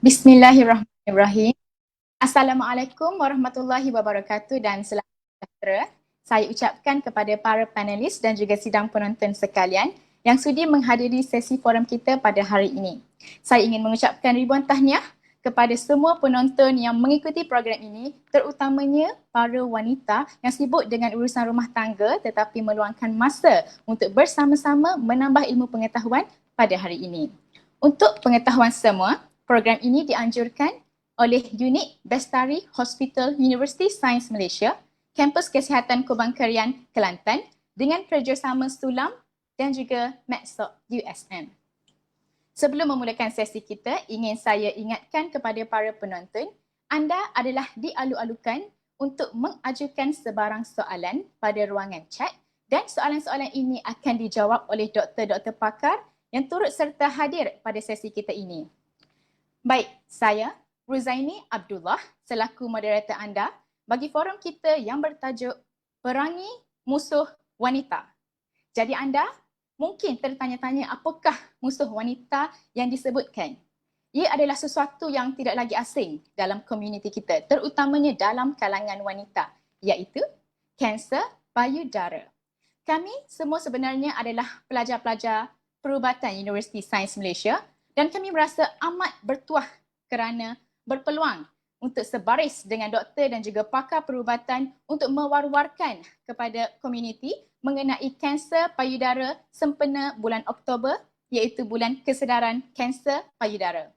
Bismillahirrahmanirrahim. Assalamualaikum warahmatullahi wabarakatuh dan selamat sejahtera. Saya ucapkan kepada para panelis dan juga sidang penonton sekalian yang sudi menghadiri sesi forum kita pada hari ini. Saya ingin mengucapkan ribuan tahniah kepada semua penonton yang mengikuti program ini, terutamanya para wanita yang sibuk dengan urusan rumah tangga tetapi meluangkan masa untuk bersama-sama menambah ilmu pengetahuan pada hari ini. Untuk pengetahuan semua, program ini dianjurkan oleh Unit Bestari Hospital Universiti Sains Malaysia, Kampus Kesihatan Kubang Kerian, Kelantan dengan kerjasama Sulam dan juga MedSoc USM. Sebelum memulakan sesi kita, ingin saya ingatkan kepada para penonton, anda adalah dialu-alukan untuk mengajukan sebarang soalan pada ruangan chat dan soalan-soalan ini akan dijawab oleh doktor-doktor pakar yang turut serta hadir pada sesi kita ini. Baik, saya Ruzaini Abdullah selaku moderator anda bagi forum kita yang bertajuk Perangi Musuh Wanita. Jadi anda mungkin tertanya-tanya apakah musuh wanita yang disebutkan. Ia adalah sesuatu yang tidak lagi asing dalam komuniti kita, terutamanya dalam kalangan wanita, iaitu kanser payudara. Kami semua sebenarnya adalah pelajar-pelajar perubatan Universiti Sains Malaysia dan kami merasa amat bertuah kerana berpeluang untuk sebaris dengan doktor dan juga pakar perubatan untuk mewar-warkan kepada komuniti mengenai kanser payudara sempena bulan Oktober iaitu bulan kesedaran kanser payudara.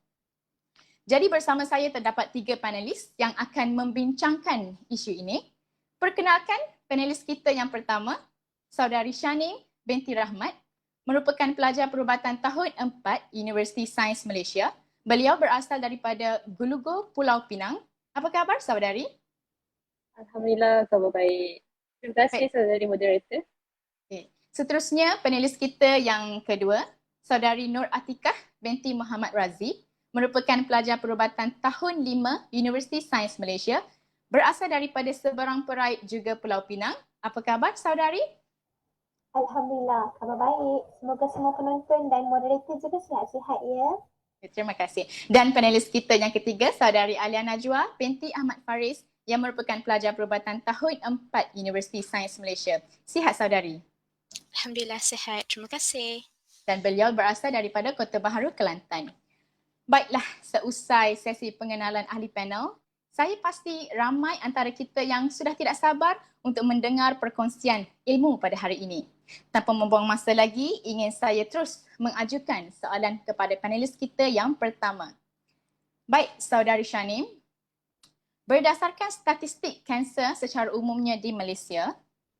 Jadi bersama saya terdapat 3 panelis yang akan membincangkan isu ini. Perkenalkan panelis kita yang pertama, Saudari Shanim binti Rahmat, merupakan pelajar perubatan tahun 4 Universiti Sains Malaysia. Beliau berasal daripada Gulugu, Pulau Pinang. Apa khabar saudari? Alhamdulillah, khabar baik. Terima kasih saudari moderator. Okay. Seterusnya panelis kita yang kedua, Saudari Nur Atikah binti Muhammad Razi, merupakan pelajar perubatan tahun 5 Universiti Sains Malaysia, berasal daripada Seberang Perait juga Pulau Pinang. Apa khabar saudari? Alhamdulillah, khabar baik. Semoga semua penonton dan moderator juga sihat-sihat ya. Terima kasih. Dan panelis kita yang ketiga, Saudari Alia Najwa binti Ahmad Faris yang merupakan pelajar perubatan tahun 4 Universiti Sains Malaysia. Sihat saudari? Alhamdulillah sihat. Terima kasih. Dan beliau berasal daripada Kota Baharu, Kelantan. Baiklah, seusai sesi pengenalan ahli panel, saya pasti ramai antara kita yang sudah tidak sabar untuk mendengar perkongsian ilmu pada hari ini. Tanpa membuang masa lagi, ingin saya terus mengajukan soalan kepada panelis kita yang pertama. Baik, Saudari Shanim, berdasarkan statistik kanser secara umumnya di Malaysia,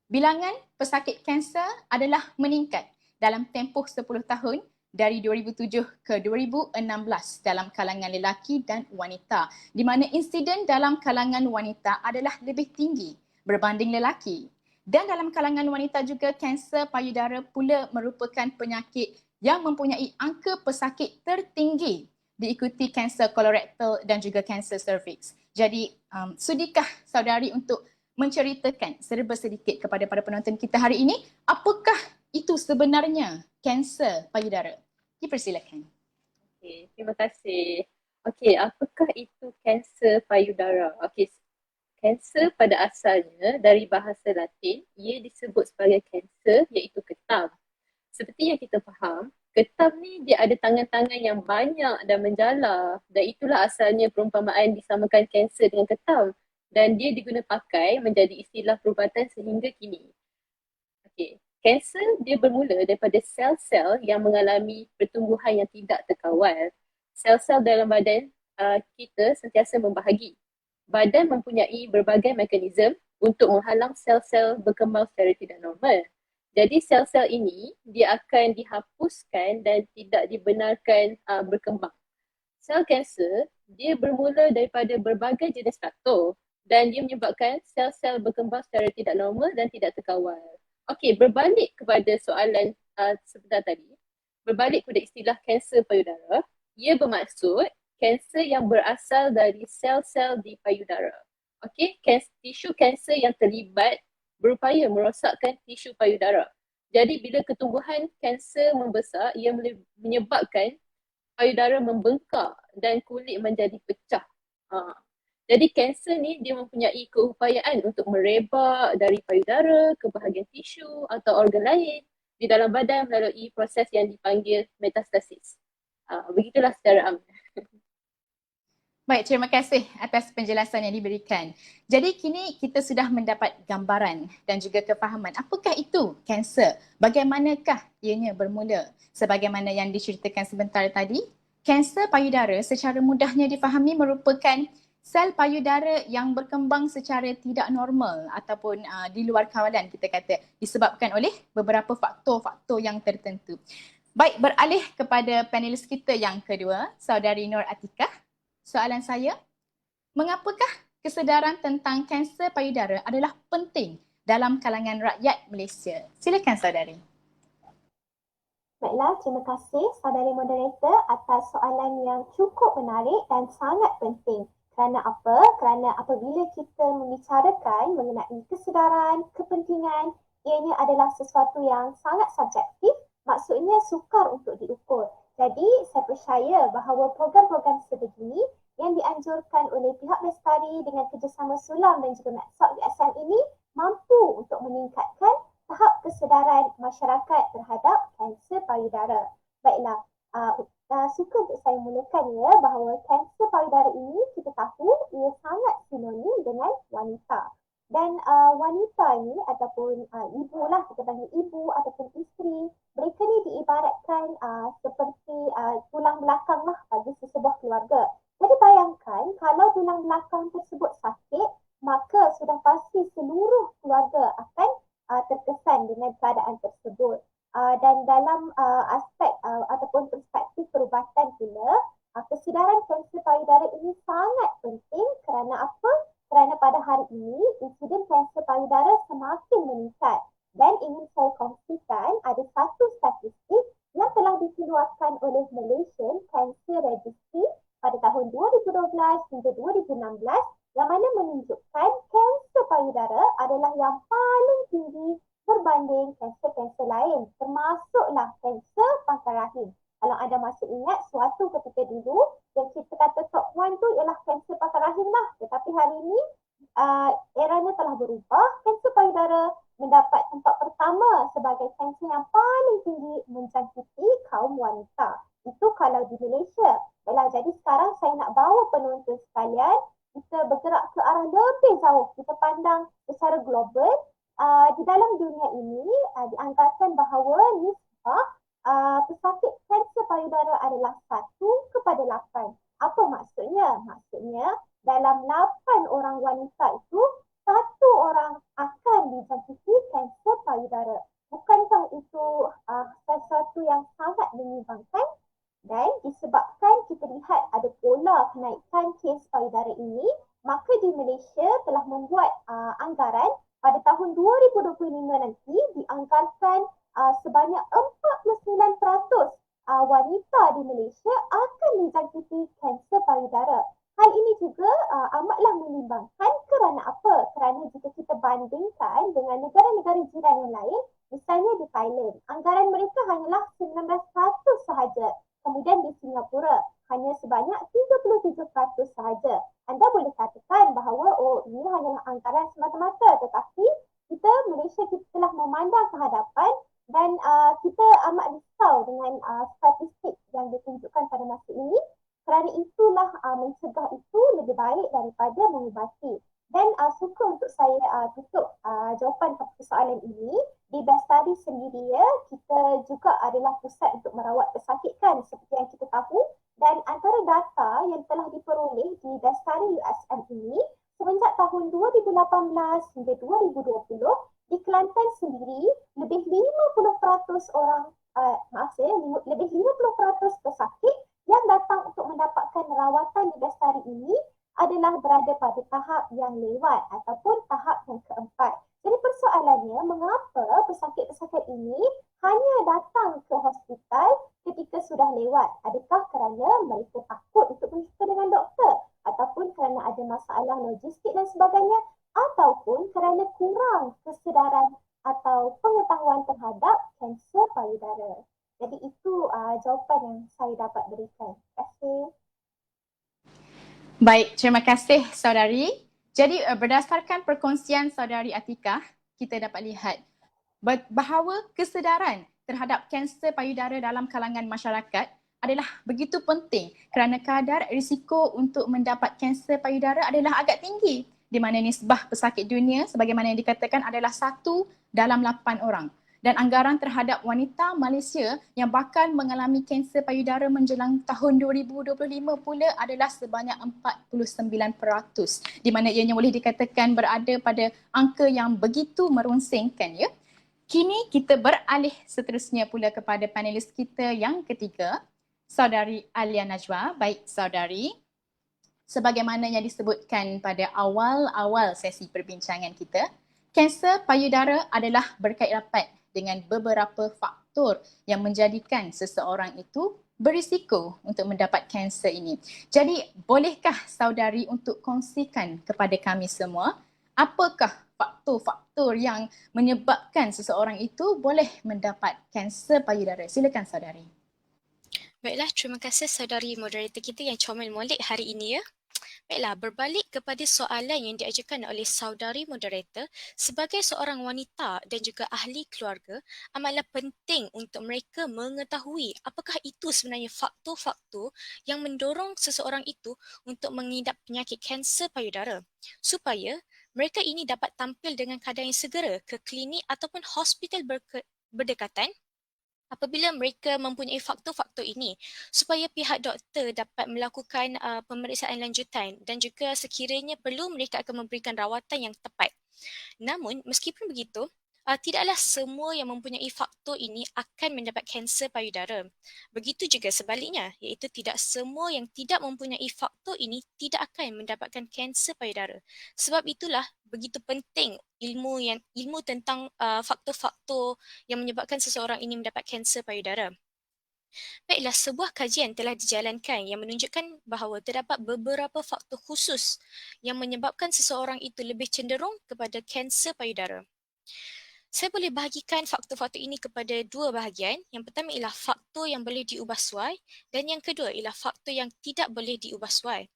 bilangan pesakit kanser adalah meningkat dalam tempoh 10 tahun dari 2007 ke 2016 dalam kalangan lelaki dan wanita, di mana insiden dalam kalangan wanita adalah lebih tinggi berbanding lelaki. Dan dalam kalangan wanita juga kanser payudara pula merupakan penyakit yang mempunyai angka pesakit tertinggi diikuti kanser kolorektal dan juga kanser cervix. Jadi sudikah saudari untuk menceritakan serba sedikit kepada para penonton kita hari ini, apakah itu sebenarnya kanser payudara? Dipersilakan. Okey, terima kasih. Okey, apakah itu kanser payudara? Okey, kanser pada asalnya dari bahasa Latin, ia disebut sebagai kanser iaitu ketam. Seperti yang kita faham, ketam ni dia ada tangan-tangan yang banyak dan menjala, dan itulah asalnya perumpamaan disamakan kanser dengan ketam, dan dia diguna pakai menjadi istilah perubatan sehingga kini. Okey, kanser dia bermula daripada sel-sel yang mengalami pertumbuhan yang tidak terkawal. Sel-sel dalam badan kita sentiasa membahagi. Badan mempunyai berbagai mekanisme untuk menghalang sel-sel berkembang secara tidak normal. Jadi sel-sel ini dia akan dihapuskan dan tidak dibenarkan berkembang. Sel kanser dia bermula daripada berbagai jenis faktor dan dia menyebabkan sel-sel berkembang secara tidak normal dan tidak terkawal. Okey, berbalik kepada soalan sebentar tadi, berbalik kepada istilah kanser payudara, ia bermaksud kanser yang berasal dari sel-sel di payudara. Okey, tisu kanser yang terlibat berupaya merosakkan tisu payudara. Jadi bila ketumbuhan kanser membesar, ia menyebabkan payudara membengkak dan kulit menjadi pecah. Jadi kanser ni dia mempunyai keupayaan untuk merebak dari payudara ke bahagian tisu atau organ lain di dalam badan melalui proses yang dipanggil metastasis. Begitulah secara amnya. Baik, terima kasih atas penjelasan yang diberikan. Jadi kini kita sudah mendapat gambaran dan juga kefahaman apakah itu kanser, bagaimanakah ianya bermula. Sebagaimana yang diceritakan sebentar tadi, kanser payudara secara mudahnya difahami merupakan sel payudara yang berkembang secara tidak normal ataupun di luar kawalan kita kata disebabkan oleh beberapa faktor-faktor yang tertentu. Baik, beralih kepada panelis kita yang kedua, saudari Nur Atikah. Soalan saya, mengapakah kesedaran tentang kanser payudara adalah penting dalam kalangan rakyat Malaysia? Silakan saudari. Baiklah, terima kasih saudari moderator atas soalan yang cukup menarik dan sangat penting. Kerana apa? Kerana apabila kita membicarakan mengenai kesedaran, kepentingan, ianya adalah sesuatu yang sangat subjektif, maksudnya sukar untuk diukur. Jadi, saya percaya bahawa program-program sebegini yang dianjurkan oleh pihak Bestari dengan kerjasama Sulam dan juga Maksud USM ini mampu untuk meningkatkan tahap kesedaran masyarakat terhadap kanser payudara. Baiklah, suka untuk saya mulakan bahawa kanser payudara ini kita tahu ia sangat sinonim dengan wanita. Dan wanita ini ataupun ibu lah, kita panggil ibu ataupun isteri, mereka ni diibaratkan seperti tulang belakang lah bagi sesebuah keluarga. Jadi bayangkan kalau tulang belakang tersebut sakit, maka sudah pasti seluruh keluarga akan terkesan dengan keadaan tersebut. Dan dalam aspek ataupun perspektif perubatan pula, kesedaran kanser payudara ini sangat penting kerana apa? Kerana pada hari ini, insiden kanser payudara semakin meningkat. Dan ingin saya kongsikan ada satu statistik yang telah dikeluarkan oleh Malaysian Cancer Registry pada tahun 2012 hingga 2016 yang mana menunjukkan kanser payudara adalah yang paling tinggi berbanding kanser-kanser lain, termasuklah kanser pangkal rahim. Kalau anda masih ingat suatu ketika dulu yang kita kata top 1 tu ialah kanser pangkal rahim lah. Tetapi hari ini eranya telah berubah. Kanser payudara mendapat tempat pertama sebagai kanser yang paling tinggi menjangkiti kaum wanita. Itu kalau di Malaysia. Baiklah, jadi sekarang saya nak bawa penonton sekalian kita bergerak ke arah lebih jauh. Kita pandang secara global. Di dalam dunia ini dianggarkan bahawa nisbah pesakit kanser payudara adalah 1/8. Apa maksudnya? Maksudnya dalam 8 orang wanita itu, 1 orang akan dijangkiti kanser payudara. Bukankah itu sesuatu yang sangat menyimpangkan? Dan disebabkan kita lihat ada pola kenaikan kes payudara ini, maka di Malaysia telah membuat anggaran pada tahun 2025 nanti dianggarkan sebanyak 49% wanita di Malaysia akan dijangkiti kanser payudara. Hal ini juga amatlah menyimbangkan kerana apa? Kerana jika kita bandingkan dengan negara-negara jiran yang lain, misalnya di Thailand, anggaran mereka hanyalah 19% sahaja. Kemudian di Singapura, hanya sebanyak 37% sahaja. Anda boleh katakan bahawa ini hanyalah anggaran semata-mata, tetapi kita Malaysia kita telah memandang ke hadapan dan kita amat risau dengan statistik yang ditunjukkan pada masa ini. Kerana itulah mencegah itu lebih baik daripada mengubati. Dan suka untuk saya tutup jawapan kepada soalan ini. Di Bestari sendiri kita juga adalah pusat untuk merawat pesakit kan, seperti yang kita tahu. Dan antara data yang telah diperoleh di Bestari USM ini, semenjak tahun 2018 hingga 2020, di Kelantan sendiri lebih 50% orang, lebih 50% pesakit yang datang untuk mendapatkan rawatan di Bestari ini adalah berada pada tahap yang lewat ataupun tahap yang keempat. Jadi persoalannya, mengapa pesakit-pesakit ini hanya datang ke hospital ketika sudah lewat? Adakah kerana mereka takut untuk berjumpa dengan doktor? Ataupun kerana ada masalah logistik dan sebagainya? Ataupun kerana kurang kesedaran atau pengetahuan terhadap kanser payudara? Jadi itu jawapan yang saya dapat berikan. Terima kasih. Baik, terima kasih saudari. Jadi berdasarkan perkongsian saudari Atikah, kita dapat lihat bahawa kesedaran terhadap kanser payudara dalam kalangan masyarakat adalah begitu penting kerana kadar risiko untuk mendapat kanser payudara adalah agak tinggi, di mana nisbah pesakit dunia sebagaimana yang dikatakan adalah 1 dalam 8 orang. Dan anggaran terhadap wanita Malaysia yang bakal mengalami kanser payudara menjelang tahun 2025 pula adalah sebanyak 49%, di mana ianya boleh dikatakan berada pada angka yang begitu merunsingkan, ya. Kini kita beralih seterusnya pula kepada panelis kita yang ketiga, saudari Alia Najwa. Baik saudari, sebagaimana yang disebutkan pada awal-awal sesi perbincangan kita, kanser payudara adalah berkait rapat dengan beberapa faktor yang menjadikan seseorang itu berisiko untuk mendapat kanser ini. Jadi, bolehkah saudari untuk kongsikan kepada kami semua apakah faktor-faktor yang menyebabkan seseorang itu boleh mendapat kanser payudara? Silakan saudari. Baiklah, terima kasih saudari moderator kita yang comel molek hari ini ya. Baiklah, berbalik kepada soalan yang diajukan oleh saudari moderator, sebagai seorang wanita dan juga ahli keluarga, amatlah penting untuk mereka mengetahui apakah itu sebenarnya faktor-faktor yang mendorong seseorang itu untuk mengidap penyakit kanser payudara, supaya mereka ini dapat tampil dengan keadaan yang segera ke klinik ataupun hospital berdekatan apabila mereka mempunyai faktor-faktor ini, supaya pihak doktor dapat melakukan pemeriksaan lanjutan dan juga sekiranya perlu mereka akan memberikan rawatan yang tepat. Namun, meskipun begitu, tidaklah semua yang mempunyai faktor ini akan mendapat kanser payudara. Begitu juga sebaliknya, iaitu tidak semua yang tidak mempunyai faktor ini tidak akan mendapatkan kanser payudara. Sebab itulah begitu penting ilmu tentang faktor-faktor yang menyebabkan seseorang ini mendapat kanser payudara. Baiklah, sebuah kajian telah dijalankan yang menunjukkan bahawa terdapat beberapa faktor khusus yang menyebabkan seseorang itu lebih cenderung kepada kanser payudara. Saya boleh bahagikan faktor-faktor ini kepada dua bahagian. Yang pertama ialah faktor yang boleh diubah suai dan yang kedua ialah faktor yang tidak boleh diubah suai.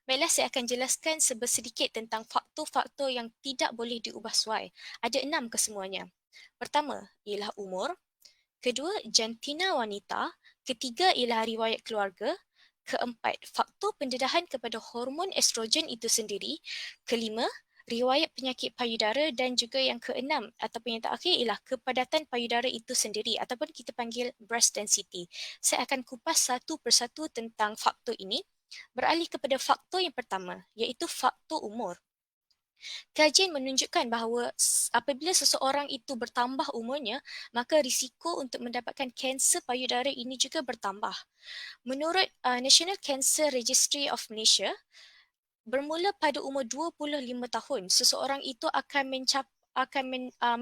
Baiklah, saya akan jelaskan sedikit tentang faktor-faktor yang tidak boleh diubah suai. Ada 6 kesemuanya. Pertama ialah umur, kedua jantina wanita, ketiga ialah riwayat keluarga, keempat faktor pendedahan kepada hormon estrogen itu sendiri, kelima riwayat penyakit payudara dan juga yang keenam ataupun yang terakhir ialah kepadatan payudara itu sendiri ataupun kita panggil breast density. Saya akan kupas satu persatu tentang faktor ini. Beralih kepada faktor yang pertama, iaitu faktor umur. Kajian menunjukkan bahawa apabila seseorang itu bertambah umurnya, maka risiko untuk mendapatkan kanser payudara ini juga bertambah. Menurut National Cancer Registry of Malaysia, bermula pada umur 25 tahun, seseorang itu akan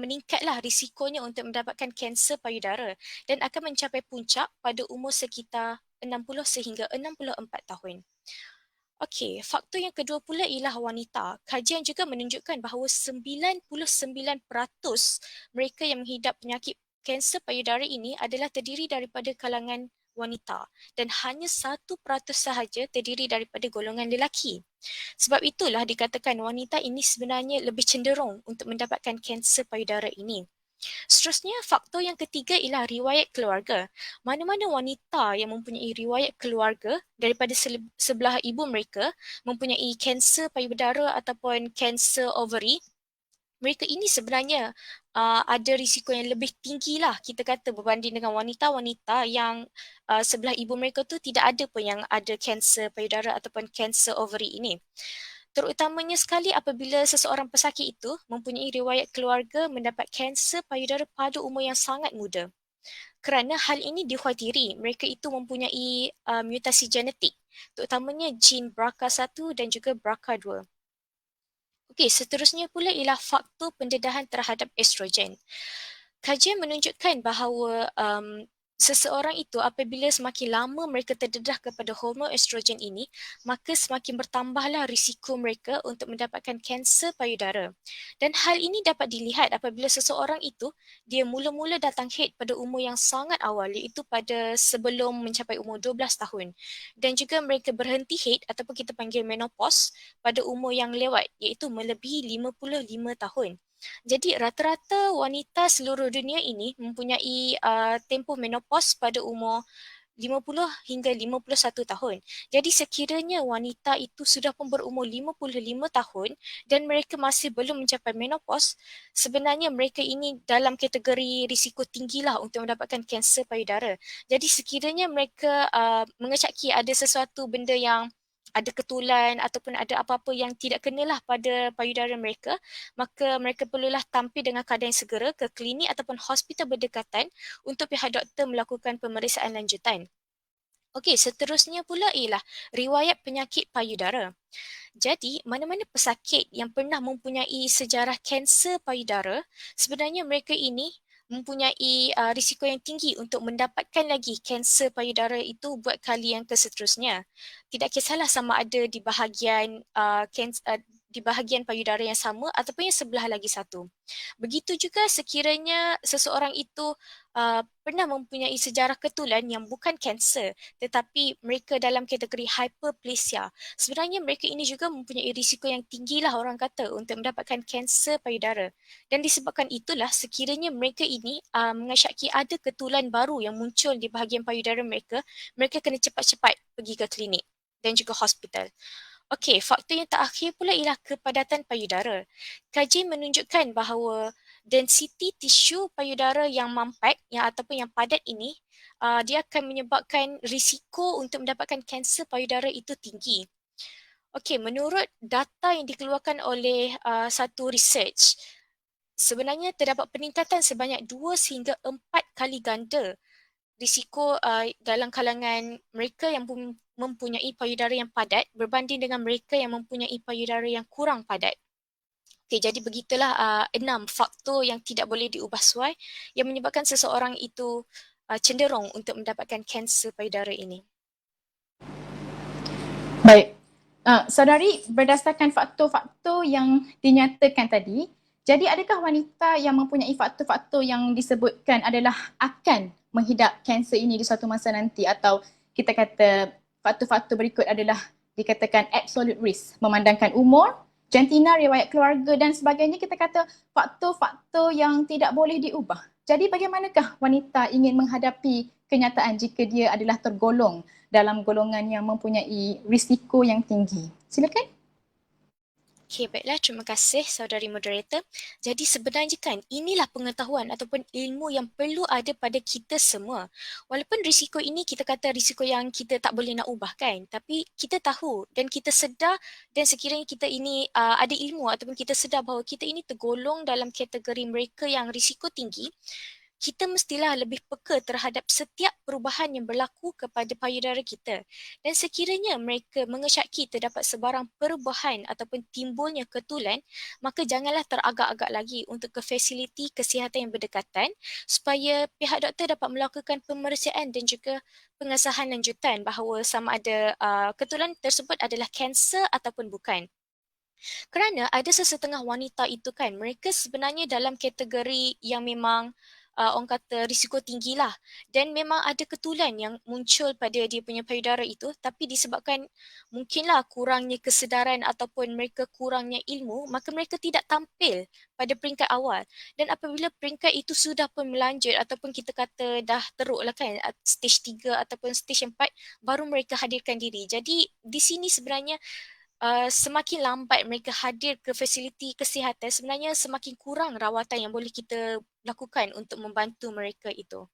meningkatlah risikonya untuk mendapatkan kanser payudara dan akan mencapai puncak pada umur sekitar 60 sehingga 64 tahun. Okey, faktor yang kedua pula ialah wanita. Kajian juga menunjukkan bahawa 99% mereka yang menghidap penyakit kanser payudara ini adalah terdiri daripada kalangan wanita dan hanya 1% sahaja terdiri daripada golongan lelaki. Sebab itulah dikatakan wanita ini sebenarnya lebih cenderung untuk mendapatkan kanser payudara ini. Seterusnya, faktor yang ketiga ialah riwayat keluarga. Mana-mana wanita yang mempunyai riwayat keluarga daripada sebelah ibu mereka mempunyai kanser payudara ataupun kanser ovary, mereka ini sebenarnya ada risiko yang lebih tinggi lah kita kata berbanding dengan wanita-wanita yang sebelah ibu mereka tu tidak ada pun yang ada kanser payudara ataupun kanser ovary ini. Terutamanya sekali apabila seseorang pesakit itu mempunyai riwayat keluarga mendapat kanser payudara pada umur yang sangat muda. Kerana hal ini dikhawatiri mereka itu mempunyai mutasi genetik, terutamanya jin BRCA1 dan juga BRCA2. Okey, seterusnya pula ialah faktor pendedahan terhadap estrogen. Kajian menunjukkan bahawa seseorang itu apabila semakin lama mereka terdedah kepada hormon estrogen ini, maka semakin bertambahlah risiko mereka untuk mendapatkan kanser payudara. Dan hal ini dapat dilihat apabila seseorang itu dia mula-mula datang haid pada umur yang sangat awal, iaitu pada sebelum mencapai umur 12 tahun. Dan juga mereka berhenti haid ataupun kita panggil menopause pada umur yang lewat, iaitu melebihi 55 tahun. Jadi rata-rata wanita seluruh dunia ini mempunyai tempoh menopause pada umur 50 hingga 51 tahun. Jadi sekiranya wanita itu sudah pun berumur 55 tahun dan mereka masih belum mencapai menopause, sebenarnya mereka ini dalam kategori risiko tinggilah untuk mendapatkan kanser payudara. Jadi sekiranya mereka mengecaki ada sesuatu benda yang ada ketulan ataupun ada apa-apa yang tidak kenalah pada payudara mereka, maka mereka perlulah tampil dengan keadaan yang segera ke klinik ataupun hospital berdekatan untuk pihak doktor melakukan pemeriksaan lanjutan. Okey, seterusnya pula ialah riwayat penyakit payudara. Jadi, mana-mana pesakit yang pernah mempunyai sejarah kanser payudara, sebenarnya mereka ini mempunyai risiko yang tinggi untuk mendapatkan lagi kanser payudara itu buat kali yang keseterusnya. Tidak kisahlah sama ada di bahagian payudara yang sama ataupun yang sebelah lagi satu. Begitu juga sekiranya seseorang itu pernah mempunyai sejarah ketulan yang bukan kanser tetapi mereka dalam kategori hyperplasia. Sebenarnya mereka ini juga mempunyai risiko yang tinggilah orang kata untuk mendapatkan kanser payudara. Dan disebabkan itulah sekiranya mereka ini mengasyaki ada ketulan baru yang muncul di bahagian payudara mereka, mereka kena cepat-cepat pergi ke klinik dan juga hospital. Okey, faktor yang terakhir pula ialah kepadatan payudara. Kajian menunjukkan bahawa densiti tisu payudara yang mampat ataupun yang padat ini dia akan menyebabkan risiko untuk mendapatkan kanser payudara itu tinggi. Okey, menurut data yang dikeluarkan oleh satu research, sebenarnya terdapat peningkatan sebanyak 2 sehingga 4 kali ganda risiko dalam kalangan mereka yang mempunyai payudara yang padat berbanding dengan mereka yang mempunyai payudara yang kurang padat. Okey, jadi begitulah 6 faktor yang tidak boleh diubah suai yang menyebabkan seseorang itu cenderung untuk mendapatkan kanser payudara ini. Baik. Saudari, berdasarkan faktor-faktor yang dinyatakan tadi, jadi adakah wanita yang mempunyai faktor-faktor yang disebutkan adalah akan menghidap kanser ini di suatu masa nanti, atau kita kata faktor-faktor berikut adalah dikatakan absolute risk, memandangkan umur, jantina, riwayat keluarga dan sebagainya, kita kata faktor-faktor yang tidak boleh diubah. Jadi bagaimanakah wanita ingin menghadapi kenyataan jika dia adalah tergolong dalam golongan yang mempunyai risiko yang tinggi? Silakan. Okey, baiklah. Terima kasih saudari moderator. Jadi sebenarnya kan inilah pengetahuan ataupun ilmu yang perlu ada pada kita semua. Walaupun risiko ini kita kata risiko yang kita tak boleh nak ubah kan, tapi kita tahu dan kita sedar, dan sekiranya kita ini ada ilmu ataupun kita sedar bahawa kita ini tergolong dalam kategori mereka yang risiko tinggi, kita mestilah lebih peka terhadap setiap perubahan yang berlaku kepada payudara kita. Dan sekiranya mereka mengesyaki terdapat sebarang perubahan ataupun timbulnya ketulan, maka janganlah teragak-agak lagi untuk ke fasiliti kesihatan yang berdekatan supaya pihak doktor dapat melakukan pemeriksaan dan juga pengesahan lanjutan bahawa sama ada ketulan tersebut adalah kanser ataupun bukan. Kerana ada sesetengah wanita itu kan, mereka sebenarnya dalam kategori yang memang orang kata risiko tinggi lah, dan memang ada ketulan yang muncul pada dia punya payudara itu, tapi disebabkan mungkinlah kurangnya kesedaran ataupun mereka kurangnya ilmu, maka mereka tidak tampil pada peringkat awal. Dan apabila peringkat itu sudah pun melanjut ataupun kita kata dah teruk lah kan, stage 3 ataupun stage 4, baru mereka hadirkan diri. Jadi di sini sebenarnya semakin lambat mereka hadir ke fasiliti kesihatan, sebenarnya semakin kurang rawatan yang boleh kita lakukan untuk membantu mereka itu.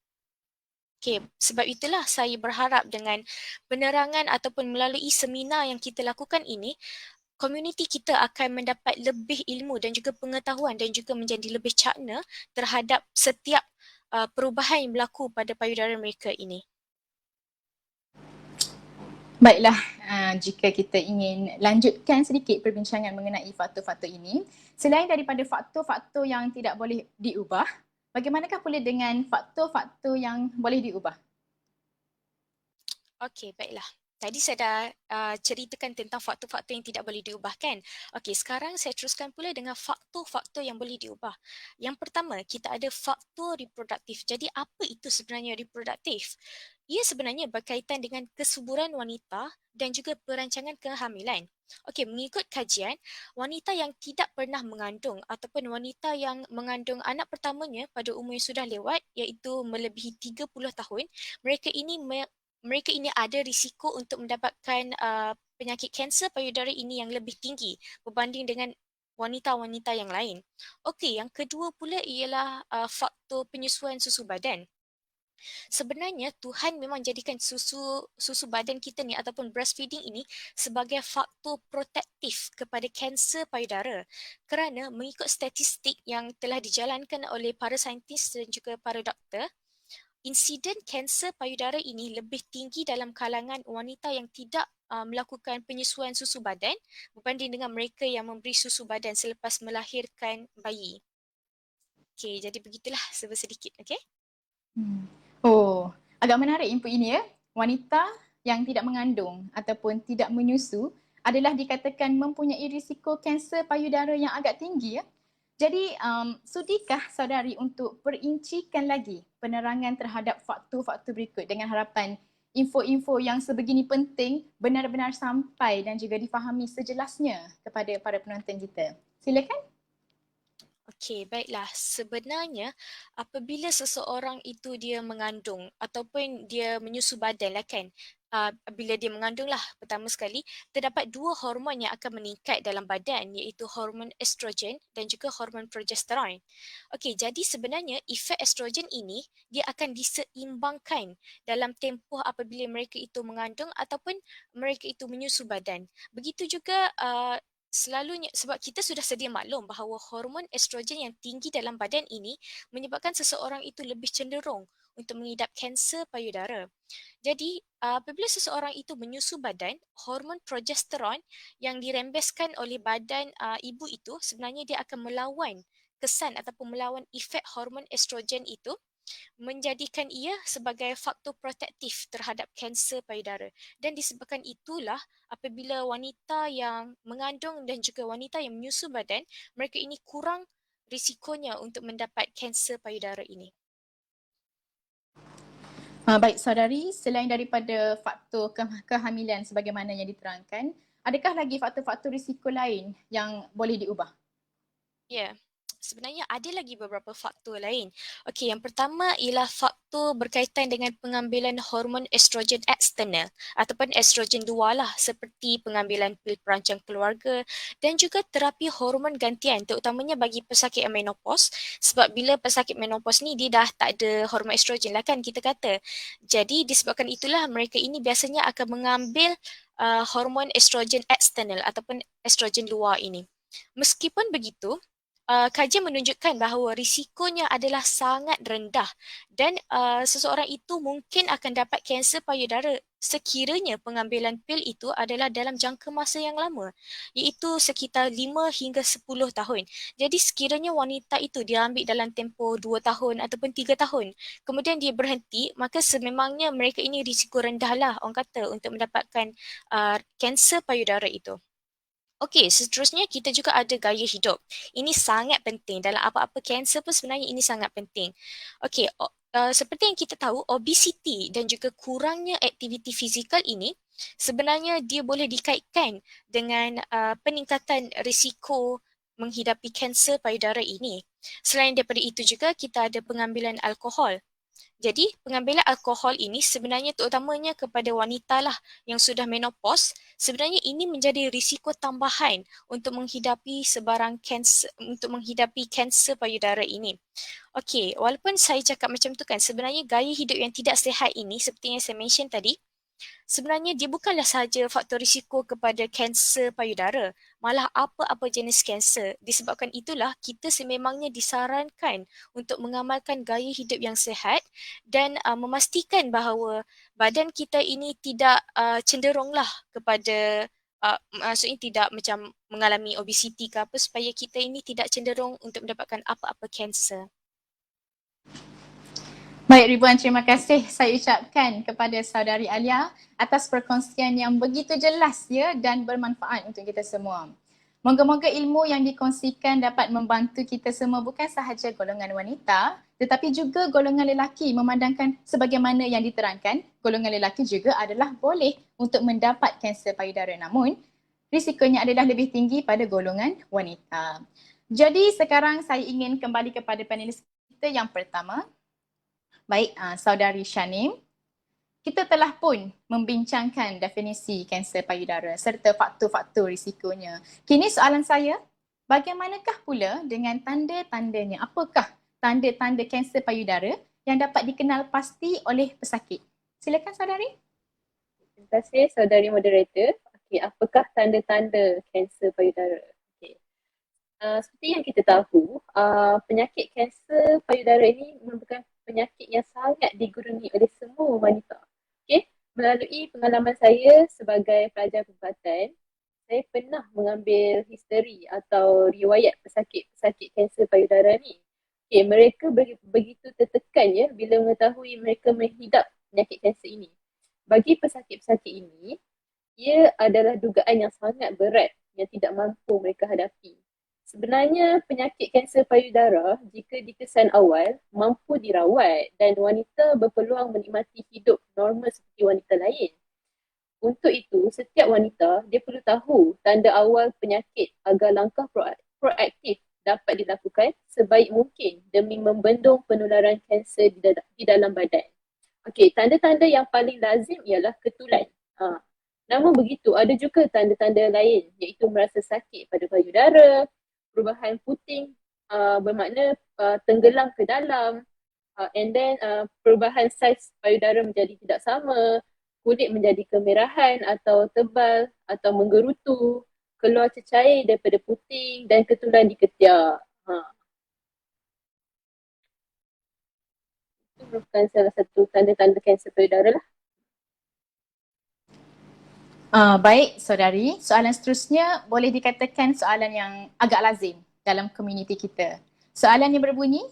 Okey, sebab itulah saya berharap dengan penerangan ataupun melalui seminar yang kita lakukan ini, komuniti kita akan mendapat lebih ilmu dan juga pengetahuan dan juga menjadi lebih cakna terhadap setiap perubahan yang berlaku pada payudara mereka ini. Baiklah, jika kita ingin lanjutkan sedikit perbincangan mengenai faktor-faktor ini, selain daripada faktor-faktor yang tidak boleh diubah, bagaimanakah pula dengan faktor-faktor yang boleh diubah? Okey, baiklah. Tadi saya dah ceritakan tentang faktor-faktor yang tidak boleh diubah kan? Okey, sekarang saya teruskan pula dengan faktor-faktor yang boleh diubah. Yang pertama, kita ada faktor reproduktif. Jadi apa itu sebenarnya reproduktif? Ia sebenarnya berkaitan dengan kesuburan wanita dan juga perancangan kehamilan. Okey, mengikut kajian, wanita yang tidak pernah mengandung ataupun wanita yang mengandung anak pertamanya pada umur yang sudah lewat iaitu melebihi 30 tahun, mereka ini ada risiko untuk mendapatkan penyakit kanser payudara ini yang lebih tinggi berbanding dengan wanita-wanita yang lain. Okey, yang kedua pula ialah faktor penyesuaian susu badan. Sebenarnya Tuhan memang jadikan susu badan kita ni ataupun breastfeeding ini sebagai faktor protektif kepada kanser payudara. Kerana mengikut statistik yang telah dijalankan oleh para saintis dan juga para doktor, insiden kanser payudara ini lebih tinggi dalam kalangan wanita yang tidak melakukan penyesuaian susu badan berbanding dengan mereka yang memberi susu badan selepas melahirkan bayi. Okey, jadi begitulah serba sedikit, okey? Oh, agak menarik input ini ya. Wanita yang tidak mengandung ataupun tidak menyusu adalah dikatakan mempunyai risiko kanser payudara yang agak tinggi ya. Jadi, sudikah saudari untuk perincikan lagi penerangan terhadap faktor-faktor berikut dengan harapan info-info yang sebegini penting benar-benar sampai dan juga difahami sejelasnya kepada para penonton kita. Silakan. Okey, baiklah. Sebenarnya apabila seseorang itu dia mengandung ataupun dia menyusu badan lah kan, bila dia mengandung lah pertama sekali, terdapat dua hormon yang akan meningkat dalam badan iaitu hormon estrogen dan juga hormon progesteron. Okey, jadi sebenarnya efek estrogen ini dia akan diseimbangkan dalam tempoh apabila mereka itu mengandung ataupun mereka itu menyusu badan. Begitu juga selalunya sebab kita sudah sedia maklum bahawa hormon estrogen yang tinggi dalam badan ini menyebabkan seseorang itu lebih cenderung untuk mengidap kanser payudara. Jadi, apabila seseorang itu menyusu badan, hormon progesteron yang dirembeskan oleh badan ibu itu sebenarnya dia akan melawan kesan ataupun melawan efek hormon estrogen itu menjadikan ia sebagai faktor protektif terhadap kanser payudara. Dan disebabkan itulah apabila wanita yang mengandung dan juga wanita yang menyusu badan, mereka ini kurang risikonya untuk mendapat kanser payudara ini. Baik saudari, selain daripada faktor kehamilan sebagaimana yang diterangkan, adakah lagi faktor-faktor risiko lain yang boleh diubah? Ya, sebenarnya ada lagi beberapa faktor lain. Okey, yang pertama ialah faktor berkaitan dengan pengambilan hormon estrogen eksternal ataupun estrogen luar lah seperti pengambilan pil perancang keluarga dan juga terapi hormon gantian terutamanya bagi pesakit yang menopause sebab bila pesakit menopause ni dia dah tak ada hormon estrogen lah kan kita kata. Jadi disebabkan itulah mereka ini biasanya akan mengambil hormon estrogen eksternal ataupun estrogen luar ini. Meskipun begitu, kajian menunjukkan bahawa risikonya adalah sangat rendah dan seseorang itu mungkin akan dapat kanser payudara sekiranya pengambilan pil itu adalah dalam jangka masa yang lama iaitu sekitar 5 hingga 10 tahun. Jadi sekiranya wanita itu dia ambil dalam tempoh 2 tahun ataupun 3 tahun kemudian dia berhenti maka sememangnya mereka ini risiko rendah lah orang kata untuk mendapatkan kanser payudara itu. Okey, seterusnya kita juga ada gaya hidup. Ini sangat penting dalam apa-apa kanser pun sebenarnya ini sangat penting. Okey, seperti yang kita tahu, obesiti dan juga kurangnya aktiviti fizikal ini sebenarnya dia boleh dikaitkan dengan peningkatan risiko menghidapi kanser payudara ini. Selain daripada itu juga kita ada pengambilan alkohol. Jadi pengambilan alkohol ini sebenarnya terutamanya kepada wanita lah yang sudah menopause, sebenarnya ini menjadi risiko tambahan untuk menghidapi sebarang kanser payudara ini. Okey, walaupun saya cakap macam tu kan, sebenarnya gaya hidup yang tidak sihat ini seperti yang saya mention tadi, sebenarnya dia bukanlah sahaja faktor risiko kepada kanser payudara, malah apa-apa jenis kanser. Disebabkan itulah kita sememangnya disarankan untuk mengamalkan gaya hidup yang sihat dan memastikan bahawa badan kita ini tidak cenderunglah kepada maksudnya tidak macam mengalami obesiti ke apa supaya kita ini tidak cenderung untuk mendapatkan apa-apa kanser. Baik Ribuan, terima kasih saya ucapkan kepada saudari Alia atas perkongsian yang begitu jelas ya dan bermanfaat untuk kita semua. Moga-moga ilmu yang dikongsikan dapat membantu kita semua bukan sahaja golongan wanita tetapi juga golongan lelaki, memandangkan sebagaimana yang diterangkan, golongan lelaki juga adalah boleh untuk mendapat kanser payudara, namun risikonya adalah lebih tinggi pada golongan wanita. Jadi sekarang saya ingin kembali kepada panelis kita yang pertama. Baik, saudari Shanim, kita telah pun membincangkan definisi kanser payudara serta faktor-faktor risikonya. Kini soalan saya, bagaimanakah pula dengan tanda-tandanya? Apakah tanda-tanda kanser payudara yang dapat dikenal pasti oleh pesakit? Silakan saudari. Terima kasih saudari moderator. Okey, apakah tanda-tanda kanser payudara? Okey. Seperti yang kita tahu, penyakit kanser payudara ini merupakan penyakit yang sangat digurungi oleh semua wanita. Okay? Melalui pengalaman saya sebagai pelajar perubatan, saya pernah mengambil history atau riwayat pesakit-pesakit kanser payudara ni. Okay, mereka begitu tertekan ya bila mengetahui mereka menghidap penyakit kanser ini. Bagi pesakit-pesakit ini, ia adalah dugaan yang sangat berat yang tidak mampu mereka hadapi. Sebenarnya penyakit kanser payudara jika dikesan awal mampu dirawat dan wanita berpeluang menikmati hidup normal seperti wanita lain. Untuk itu, setiap wanita dia perlu tahu tanda awal penyakit agar langkah proaktif dapat dilakukan sebaik mungkin demi membendung penularan kanser di dalam badan. Okey, tanda-tanda yang paling lazim ialah ketulan. Namun begitu, ada juga tanda-tanda lain iaitu merasa sakit pada payudara, perubahan puting bermakna tenggelam ke dalam, and then perubahan saiz payudara menjadi tidak sama, kulit menjadi kemerahan atau tebal atau menggerutu, keluar cecair daripada puting dan ketulan di ketiak. Itu merupakan salah satu tanda-tanda kanser payudara lah. Baik saudari, soalan seterusnya boleh dikatakan soalan yang agak lazim dalam komuniti kita. Soalan yang berbunyi,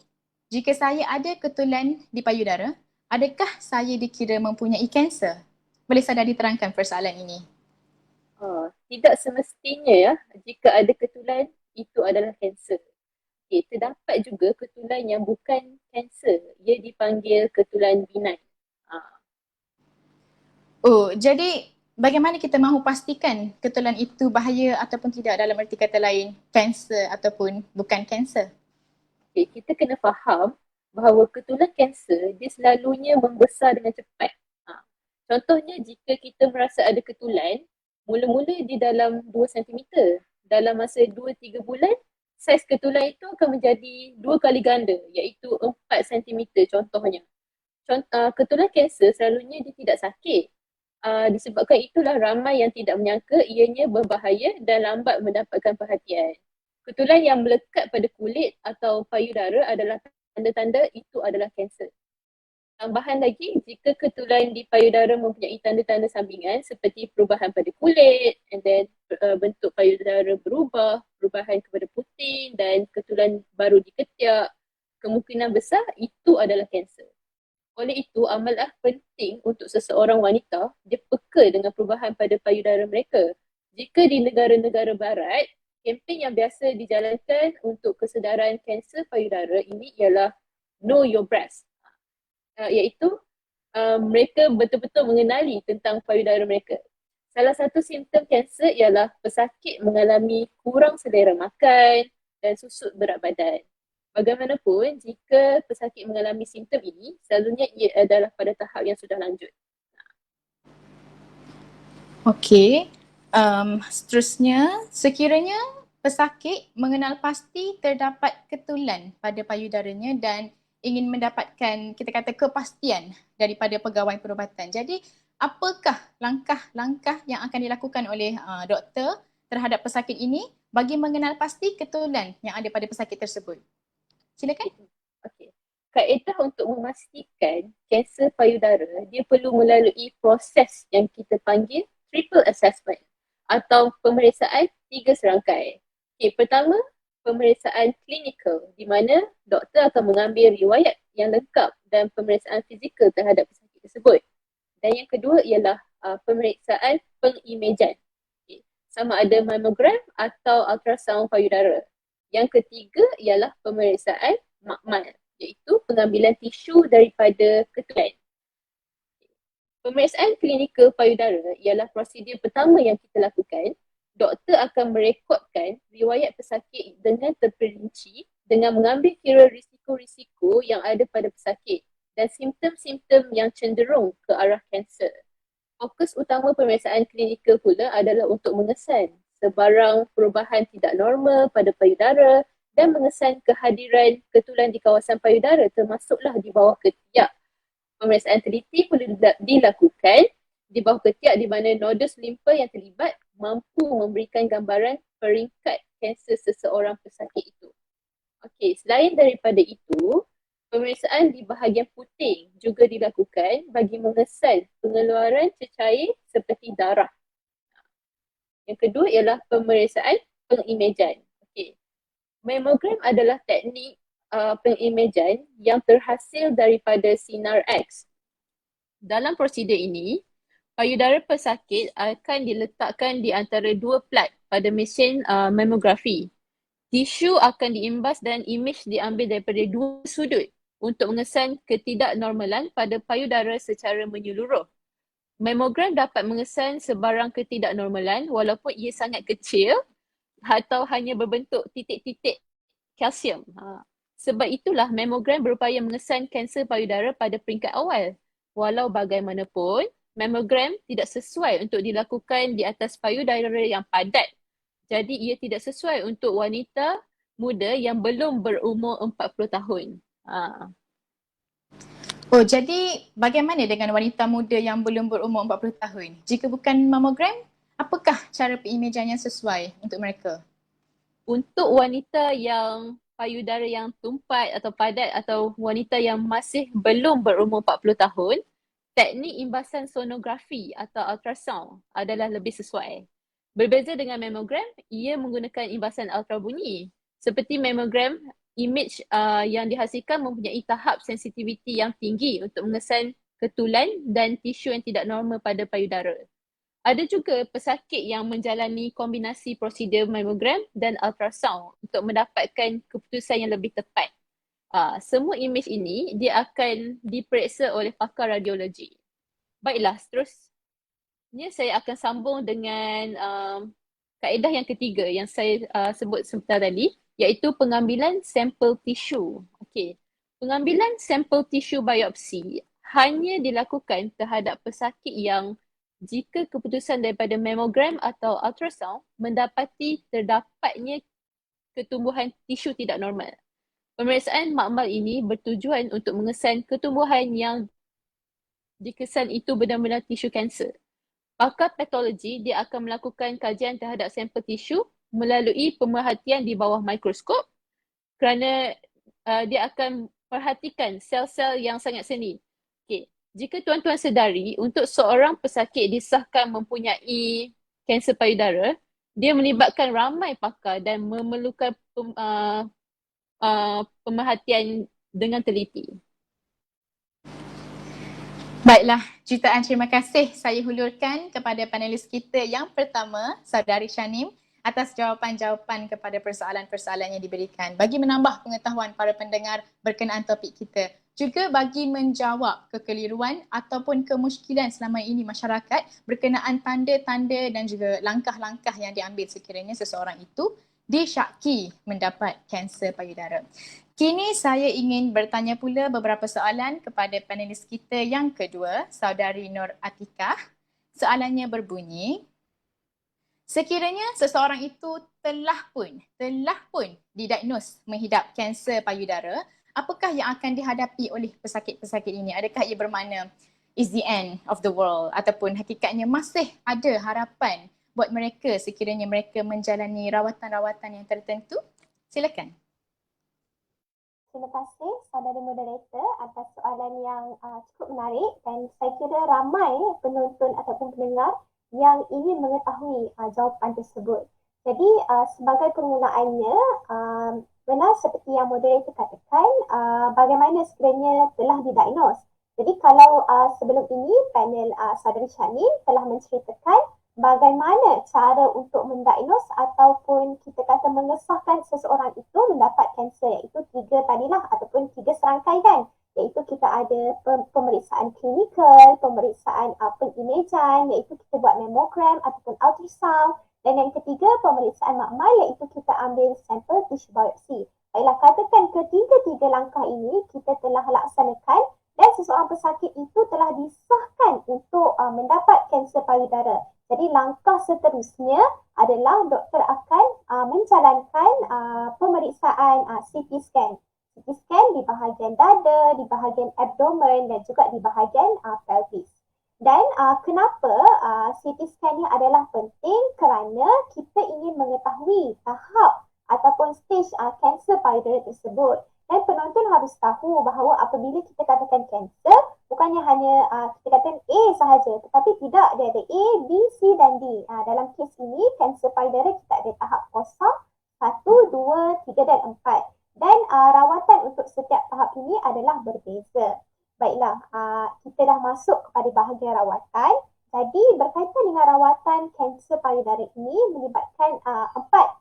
jika saya ada ketulan di payudara, adakah saya dikira mempunyai kanser? Boleh saudari terangkan persoalan ini? Tidak semestinya ya, jika ada ketulan itu adalah kanser. Okay, terdapat juga ketulan yang bukan kanser, ia dipanggil ketulan benign. Oh, jadi bagaimana kita mahu pastikan ketulan itu bahaya ataupun tidak, dalam erti kata lain, kanser ataupun bukan kanser? Okay, kita kena faham bahawa ketulan kanser dia selalunya membesar dengan cepat. Contohnya jika kita merasa ada ketulan, mula-mula di dalam 2 cm. Dalam masa 2-3 bulan, saiz ketulan itu akan menjadi 2 kali ganda iaitu 4 cm contohnya. Ketulan kanser selalunya dia tidak sakit. Disebabkan itulah ramai yang tidak menyangka ianya berbahaya dan lambat mendapatkan perhatian. Ketulan yang melekat pada kulit atau payudara adalah tanda-tanda itu adalah kanser. Tambahan lagi, jika ketulan di payudara mempunyai tanda-tanda sambingan seperti perubahan pada kulit, and then bentuk payudara berubah, perubahan kepada puting dan ketulan baru di ketiak, kemungkinan besar itu adalah kanser. Oleh itu, amalah penting untuk seseorang wanita dia peka dengan perubahan pada payudara mereka. Jika di negara-negara barat, kempen yang biasa dijalankan untuk kesedaran kanser payudara ini ialah Know Your Breast. Iaitu mereka betul-betul mengenali tentang payudara mereka. Salah satu simptom kanser ialah pesakit mengalami kurang selera makan dan susut berat badan. Bagaimanapun, jika pesakit mengalami simptom ini, selalunya ia adalah pada tahap yang sudah lanjut. Okey, seterusnya, sekiranya pesakit mengenal pasti terdapat ketulan pada payudaranya dan ingin mendapatkan, kita kata, kepastian daripada pegawai perubatan. Jadi, apakah langkah-langkah yang akan dilakukan oleh doktor terhadap pesakit ini bagi mengenal pasti ketulan yang ada pada pesakit tersebut? Silakan. Okey. Kaedah untuk memastikan kanser payudara, dia perlu melalui proses yang kita panggil triple assessment atau pemeriksaan 3 serangkai. Okey, pertama, pemeriksaan klinikal di mana doktor akan mengambil riwayat yang lengkap dan pemeriksaan fizikal terhadap pesakit tersebut. Dan yang kedua ialah pemeriksaan pengimejan. Okay. Sama ada mammogram atau ultrasound payudara. Yang ketiga ialah pemeriksaan makmal, iaitu pengambilan tisu daripada ketulan. Pemeriksaan klinikal payudara ialah prosedur pertama yang kita lakukan. Doktor akan merekodkan riwayat pesakit dengan terperinci dengan mengambil kira risiko-risiko yang ada pada pesakit dan simptom-simptom yang cenderung ke arah kanser. Fokus utama pemeriksaan klinikal pula adalah untuk mengesan sebarang perubahan tidak normal pada payudara dan mengesan kehadiran ketulan di kawasan payudara termasuklah di bawah ketiak. Pemeriksaan teliti perlu dilakukan di bawah ketiak di mana nodus limpa yang terlibat mampu memberikan gambaran peringkat kanser seseorang pesakit itu. Okey, selain daripada itu, pemeriksaan di bahagian puting juga dilakukan bagi mengesan pengeluaran cecair seperti darah. Yang kedua ialah pemeriksaan pengimejan. Okey. Mammogram adalah teknik pengimejan yang terhasil daripada sinar X. Dalam prosedur ini, payudara pesakit akan diletakkan di antara dua plat pada mesin mamografi. Tisu akan diimbas dan imej diambil daripada dua sudut untuk mengesan ketidaknormalan pada payudara secara menyeluruh. Mamogram dapat mengesan sebarang ketidaknormalan walaupun ia sangat kecil atau hanya berbentuk titik-titik kalsium. Sebab itulah mamogram berupaya mengesan kanser payudara pada peringkat awal. Walau bagaimanapun, mamogram tidak sesuai untuk dilakukan di atas payudara yang padat. Jadi ia tidak sesuai untuk wanita muda yang belum berumur 40 tahun. Oh, jadi bagaimana dengan wanita muda yang belum berumur 40 tahun? Jika bukan mamogram, apakah cara pengimejan yang sesuai untuk mereka? Untuk wanita yang payudara yang tumpat atau padat atau wanita yang masih belum berumur 40 tahun, teknik imbasan sonografi atau ultrasound adalah lebih sesuai. Berbeza dengan mamogram, ia menggunakan imbasan ultrabunyi. Seperti mamogram, imej yang dihasilkan mempunyai tahap sensitiviti yang tinggi untuk mengesan ketulan dan tisu yang tidak normal pada payudara. Ada juga pesakit yang menjalani kombinasi prosedur mamogram dan ultrasound untuk mendapatkan keputusan yang lebih tepat. Semua imej ini dia akan diperiksa oleh pakar radiologi. Baiklah, seterusnya saya akan sambung dengan kaedah yang ketiga yang saya sebut sebentar tadi, iaitu pengambilan sampel tisu. Okey. Pengambilan sampel tisu biopsi hanya dilakukan terhadap pesakit yang jika keputusan daripada mamogram atau ultrasound mendapati terdapatnya ketumbuhan tisu tidak normal. Pemeriksaan makmal ini bertujuan untuk mengesan ketumbuhan yang dikesan itu benar-benar tisu kanser. Pakar patologi dia akan melakukan kajian terhadap sampel tisu melalui pemerhatian di bawah mikroskop kerana dia akan perhatikan sel-sel yang sangat seni. Okay. Jika tuan-tuan sedari, untuk seorang pesakit disahkan mempunyai kanser payudara, dia melibatkan ramai pakar dan memerlukan pemerhatian dengan teliti. Baiklah, jutaan terima kasih saya hulurkan kepada panelis kita yang pertama, Saudari Shanim, atas jawapan-jawapan kepada persoalan-persoalan yang diberikan bagi menambah pengetahuan para pendengar berkenaan topik kita. Juga bagi menjawab kekeliruan ataupun kemusykilan selama ini masyarakat berkenaan tanda-tanda dan juga langkah-langkah yang diambil sekiranya seseorang itu disyaki mendapat kanser payudara. Kini saya ingin bertanya pula beberapa soalan kepada panelis kita yang kedua, Saudari Nur Atikah. Soalannya berbunyi, sekiranya seseorang itu telah pun didiagnos menghidap kanser payudara, apakah yang akan dihadapi oleh pesakit-pesakit ini? Adakah ia bermakna is the end of the world ataupun hakikatnya masih ada harapan buat mereka sekiranya mereka menjalani rawatan-rawatan yang tertentu? Silakan. Terima kasih saudara moderator atas soalan yang cukup menarik dan saya kira ramai penonton ataupun pendengar yang ingin mengetahui jawapan tersebut. Jadi sebagai permulaannya, benar seperti yang moderator katakan, bagaimana sekiranya telah didiagnos. Jadi kalau sebelum ini panel Saudari Syanin telah menceritakan bagaimana cara untuk mendiagnos ataupun kita kata mengesahkan seseorang itu mendapat kanser, iaitu 3 tadilah ataupun 3 serangkai kan, iaitu kita ada pemeriksaan klinikal, pemeriksaan pengimejan, iaitu kita buat mammogram ataupun ultrasound, dan yang ketiga pemeriksaan makmal, iaitu kita ambil sampel tissue biopsi. Baiklah, katakan ketiga-tiga langkah ini kita telah laksanakan dan seseorang pesakit itu telah disahkan untuk mendapat kanser payudara. Jadi langkah seterusnya adalah doktor akan menjalankan pemeriksaan CT scan. CT scan di bahagian dada, di bahagian abdomen dan juga di bahagian pelvis. Dan kenapa CT scan ni adalah penting? Kerana kita ingin mengetahui tahap ataupun stage kanser payudara tersebut. Dan penonton harus tahu bahawa apabila kita katakan kanser, bukannya hanya kita katakan A sahaja, tetapi tidak, dia ada A, B, C dan D. Dalam kes ini, kanser payudara kita ada tahap kosong, 1, 2, 3 dan 4. Dan rawatan untuk setiap tahap ini adalah berbeza. Baiklah, kita dah masuk kepada bahagian rawatan. Jadi berkaitan dengan rawatan kanser payudara ini melibatkan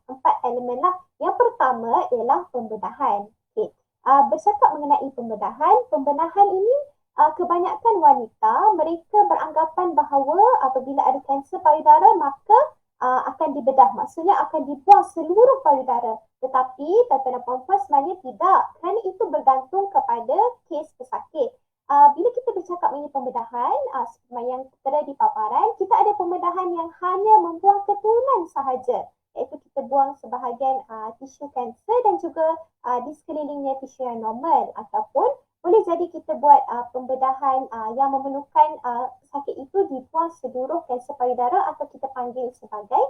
empat elemen lah. Yang pertama ialah pembedahan. Okay. Bercakap mengenai pembedahan ini kebanyakan wanita mereka beranggapan bahawa apabila ada kanser payudara maka akan dibedah, maksudnya akan dibuang seluruh payudara. Tetapi tuan-tuan dan puan-puan sebenarnya tidak, kerana itu bergantung kepada kes pesakit. Bila kita bercakap mengenai pembedahan, seperti yang tertera di paparan, kita ada pembedahan yang hanya membuang keturunan sahaja, iaitu kita buang sebahagian tisu kanser dan juga di sekelilingnya tisu yang normal, ataupun boleh jadi kita buat pembedahan yang memerlukan pesakit itu dibuang seluruh kanser payudara atau kita panggil sebagai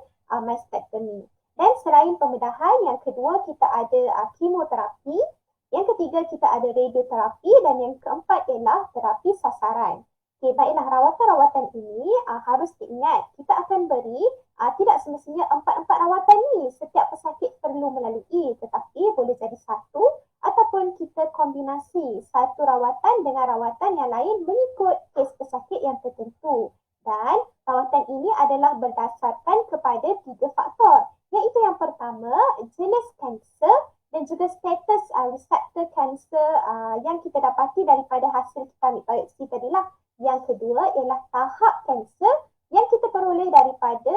mastectomy. Dan selain pembedahan, yang kedua kita ada kemoterapi, yang ketiga kita ada radioterapi dan yang keempat ialah terapi sasaran. Okay, baiklah, rawatan-rawatan ini harus diingat. Kita akan beri tidak semestinya empat-empat rawatan ni setiap pesakit perlu melalui, tetapi boleh jadi satu ataupun kita kombinasi satu rawatan dengan rawatan yang lain mengikut kes pesakit yang tertentu. Dan rawatan ini adalah berdasarkan kepada 3 faktor, iaitu yang pertama jenis kanser dan juga status reseptor kanser yang kita dapati daripada hasil kita ambil biopsi tadilah. Yang kedua ialah tahap kanser yang kita peroleh daripada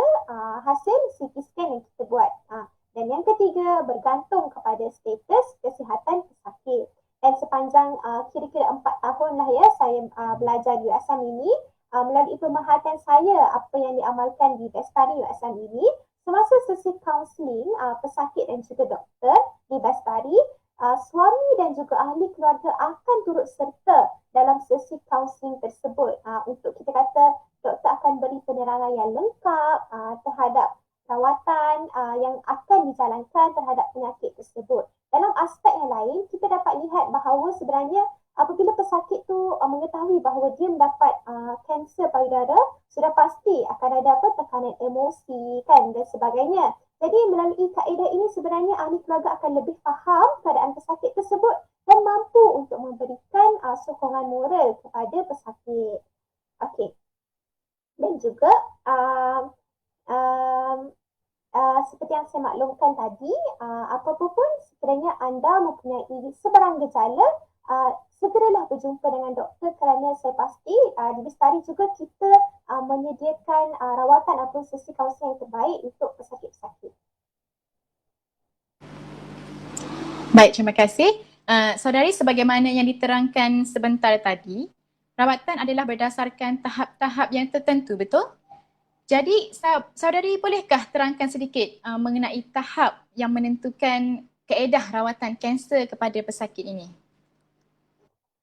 hasil CT scan yang kita buat. Dan yang ketiga bergantung kepada status kesihatan pesakit. Dan sepanjang kira-kira 4 tahun lah ya saya belajar USM ini, melalui pemerhatian saya apa yang diamalkan di Bestari USM ini, semasa sesi kaunseling pesakit dan juga doktor di Bestari, suami dan juga ahli keluarga akan turut serta dalam sesi kaunseling tersebut. Untuk kita kata doktor akan beri penerangan yang lengkap terhadap rawatan yang akan dijalankan terhadap penyakit tersebut. Dalam aspek yang lain, kita dapat lihat bahawa sebenarnya apabila pesakit tu mengetahui bahawa dia mendapat kanser payudara, sudah pasti akan ada tekanan emosi kan dan sebagainya. Jadi melalui kaedah ini sebenarnya ahli keluarga akan lebih faham keadaan pesakit tersebut dan mampu untuk memberikan sokongan moral kepada pesakit. Okey. Dan juga seperti yang saya maklumkan tadi, apa-apa pun sekiranya anda mempunyai sebarang gejala, segeralah berjumpa dengan doktor kerana saya pasti di Bestari juga kita menyediakan rawatan atau sesi kaunseling yang terbaik untuk pesakit-pesakit. Baik, terima kasih. Saudari, sebagaimana yang diterangkan sebentar tadi, rawatan adalah berdasarkan tahap-tahap yang tertentu, betul? Jadi, saudari bolehkah terangkan sedikit mengenai tahap yang menentukan kaedah rawatan kanser kepada pesakit ini?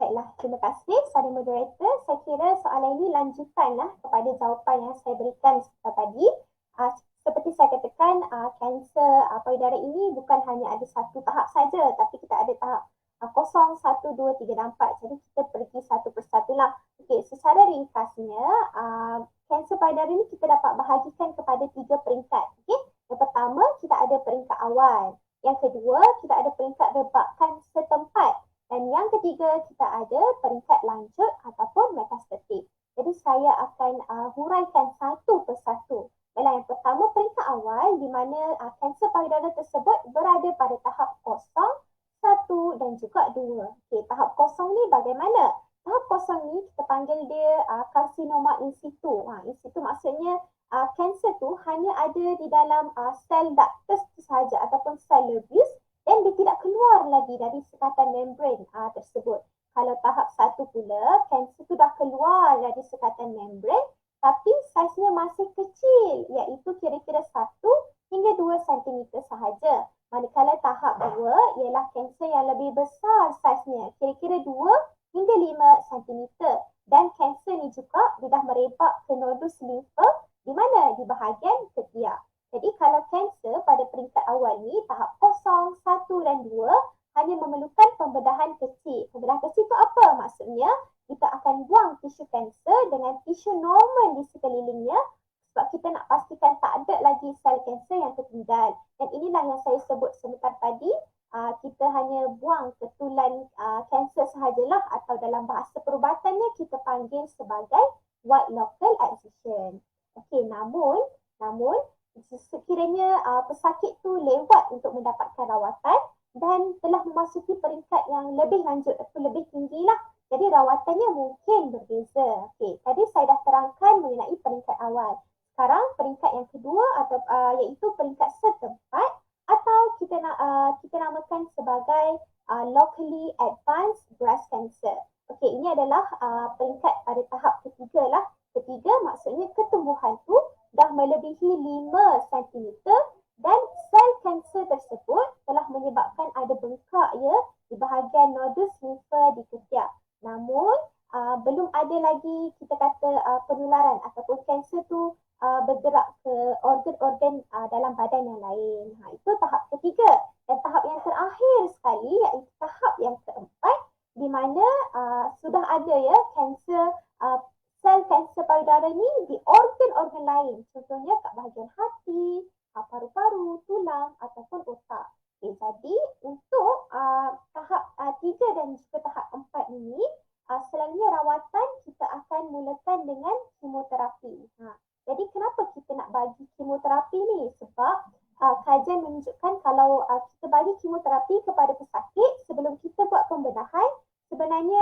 Baiklah, terima kasih saudara moderator. Saya kira soalan ini lanjutanlah kepada jawapan yang saya berikan tadi. Seperti saya katakan, kanser payudara ini bukan hanya ada satu tahap saja, tapi kita ada tahap 0, 1, 2, 3 dan 4. Jadi kita pergi satu persatu lah. Okey, secara ringkasnya, kanser payudara ini kita dapat bahagikan kepada 3 peringkat. Okey, Yang pertama, kita ada peringkat awal. Yang kedua, kita ada peringkat rebakan setempat. Dan yang ketiga, kita ada peringkat lanjut ataupun metastatik. Jadi saya akan huraikan satu persatu. Baiklah, yang pertama peringkat awal di mana kanser payudara tersebut berada pada tahap kosong, 1 dan juga 2. Okey, tahap kosong ni bagaimana? Tahap kosong ni kita panggil dia karsinoma in situ. In situ maksudnya kanser tu hanya ada di dalam sel ductus sahaja ataupun sel lobus dan dia tidak keluar lagi dari sekatan membran tersebut. Kalau tahap 1 pula, kanser tu dah keluar dari sekatan membran tapi saiznya masih kecil, iaitu kira-kira 1 hingga 2 cm sahaja. Manakala tahap 2 ialah kanser yang lebih besar saiznya, kira-kira 2 hingga 5 cm. Dan kanser ni juga dia dah merebak ke nodus limfa di mana? Di bahagian ketiak. Jadi kalau kanser pada peringkat awal ni, tahap kosong, 1 dan 2 hanya memerlukan pembedahan kecil. Pembedahan kecil itu apa? Maksudnya kita akan buang tisu kanser dengan tisu normal di sekelilingnya sebab kita nak pastikan tak ada lagi sel kanser yang tertinggal. Dan inilah yang saya sebut sebentar tadi, kita hanya buang ketulan kanser sahajalah atau dalam bahasa perubatannya kita panggil sebagai white local excision. Okey, namun sekiranya pesakit tu lewat untuk mendapatkan rawatan dan telah memasuki peringkat yang lebih lanjut atau lebih tinggi lah. Jadi rawatannya mungkin berbeza. Okey, tadi saya dah terangkan mengenai peringkat awal. Sekarang peringkat yang kedua atau iaitu peringkat setempat atau kita namakan sebagai locally advanced breast cancer. Okey, ini adalah peringkat pada tahap ketiga lah. Ketiga maksudnya ketumbuhan tu dah melebihi 5 cm dan sel kanser tersebut telah menyebabkan ada bengkak di bahagian nodus limfa di ketiak. Namun belum ada lagi kita kata penularan ataupun kanser tu bergerak ke organ-organ dalam badan yang lain. Itu tahap ketiga. Dan tahap yang terakhir sekali iaitu tahap yang keempat di mana sudah ada kanser sel kanser payudara ni di organ-organ lain. Contohnya kat bahagian hati, paru-paru, tulang ataupun otak. Okay, jadi untuk tahap 3 dan juga tahap 4 ini, selalunya rawatan kita akan mulakan dengan kemoterapi. Jadi kenapa kita nak bagi kemoterapi ni? Sebab kajian menunjukkan kalau kita bagi kemoterapi kepada pesakit sebelum kita buat pembedahan, sebenarnya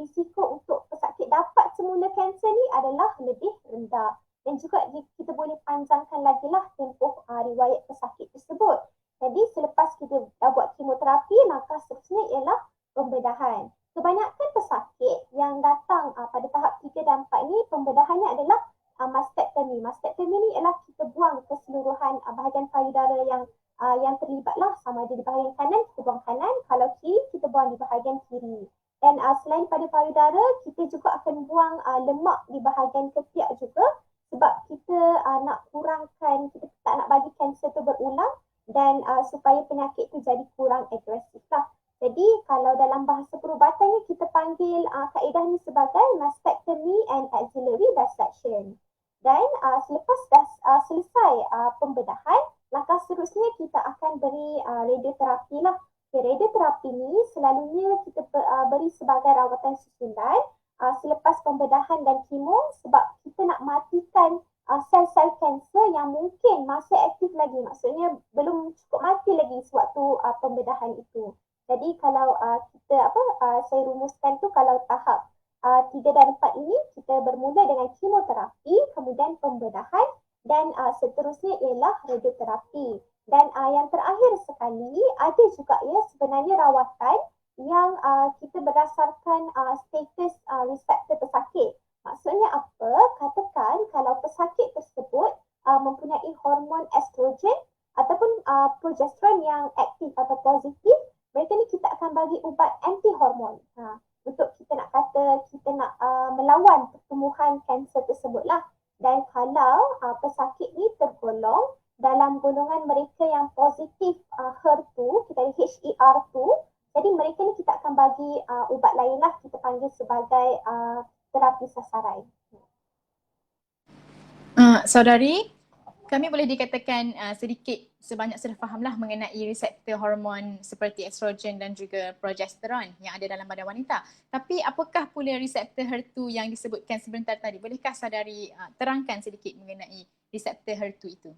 risiko untuk pesakit dapat semula kanser ni adalah lebih rendah. Dan juga kita boleh panjangkan lagi lah tempoh riwayat pesakit tersebut. Jadi selepas kita dah buat kemoterapi, langkah seterusnya ialah pembedahan. Kebanyakan pesakit yang datang pada tahap 3 dan 4 ni, pembedahannya adalah mastektomi. Mastektomi ni ialah kita buang keseluruhan bahagian payudara yang terlibat lah, sama ada di bahagian kanan, kita buang kanan, kalau kiri, kita buang di bahagian kiri. Dan selain pada payudara, kita juga akan buang lemak di bahagian ketiak juga sebab kita nak kurangkan, kita tak nak bagi kanser tu berulang dan supaya penyakit tu jadi kurang agresif lah. Jadi kalau dalam bahasa perubatannya kita panggil kaedah ni sebagai mastectomy and axillary dissection. Dan selepas dah selesai pembedahan, langkah seterusnya kita akan beri radioterapi lah. Radioterapi ni selalunya kita beri sebagai rawatan susulan selepas pembedahan dan kemo sebab kita nak matikan sel-sel kanser yang mungkin masih aktif lagi. Maksudnya belum cukup mati lagi sewaktu pembedahan itu. Jadi kalau saya rumuskan tu, kalau tahap 3 dan 4 ini kita bermula dengan kemoterapi, kemudian pembedahan dan seterusnya ialah radioterapi. Dan yang terakhir sekali ada juga sebenarnya rawatan yang kita berdasarkan status reseptor pesakit. Maksudnya apa? Katakan kalau pesakit tersebut mempunyai hormon estrogen ataupun progesteron yang aktif atau positif, mereka ni kita akan bagi ubat anti hormon. Untuk kita nak kata kita nak melawan pertumbuhan kanser tersebut lah. Dan kalau pesakit ni tergolong dalam golongan mereka yang positif HER2, kita ada HER2, jadi mereka ni kita akan bagi ubat lain lah, kita panggil sebagai terapi sasaran. Saudari, kami boleh dikatakan sedikit sebanyak sudah fahamlah mengenai reseptor hormon seperti estrogen dan juga progesteron yang ada dalam badan wanita. Tapi apakah pula reseptor HER2 yang disebutkan sebentar tadi? Bolehkah saudari terangkan sedikit mengenai reseptor HER2 itu?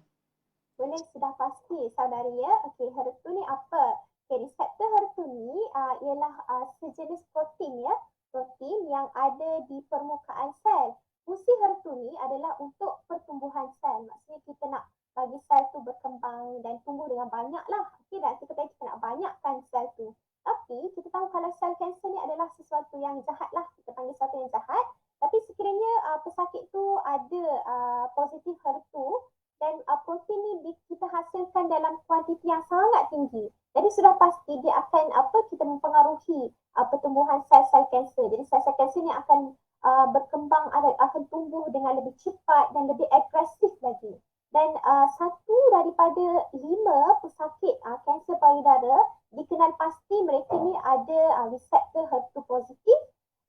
Boleh, sudah pasti saudari ya. Okey, HER2 ni apa? Okey, reseptor HER2 ni ialah sejenis protein ya. Protein yang ada di permukaan sel. Fungsi HER2 ni adalah untuk pertumbuhan sel. Maksudnya kita nak bagi sel tu berkembang dan tumbuh dengan banyak lah. Okey, dan kita nak banyakkan sel tu. Tapi kita tahu kalau sel kanser ni adalah sesuatu yang jahat lah. Kita panggil sesuatu yang jahat. Tapi sekiranya pesakit tu ada positif HER2 dan protein ni kita hasilkan dalam kuantiti yang sangat tinggi. Jadi sudah pasti dia akan kita mempengaruhi pertumbuhan sel-sel kanser. Jadi sel-sel kanser ni akan berkembang, akan tumbuh dengan lebih cepat dan lebih agresif lagi. Dan satu daripada 5 pesakit kanser payudara dikenal pasti mereka ni ada reseptor HER2 positif.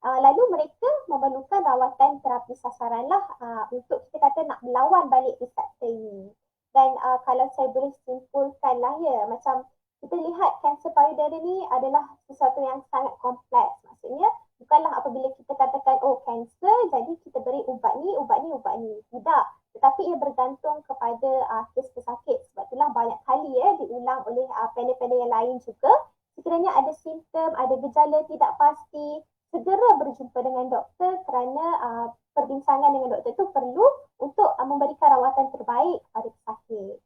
Lalu mereka memerlukan rawatan terapi sasaran lah untuk kita kata nak melawan balik reseptor ini. Dan kalau saya boleh simpulkan lah ya, macam kita lihat kanser payudara ni adalah sesuatu yang sangat kompleks. Maksudnya bukanlah apabila kita katakan kanser jadi kita beri ubat ni. Tidak. Tetapi ia bergantung kepada kes pesakit. Sebab itulah banyak kali diulang oleh panel-panel yang lain juga. Sekiranya ada simptom, ada gejala tidak pasti, segera berjumpa dengan doktor kerana perbincangan dengan doktor itu perlu untuk memberikan rawatan terbaik kepada pesakit.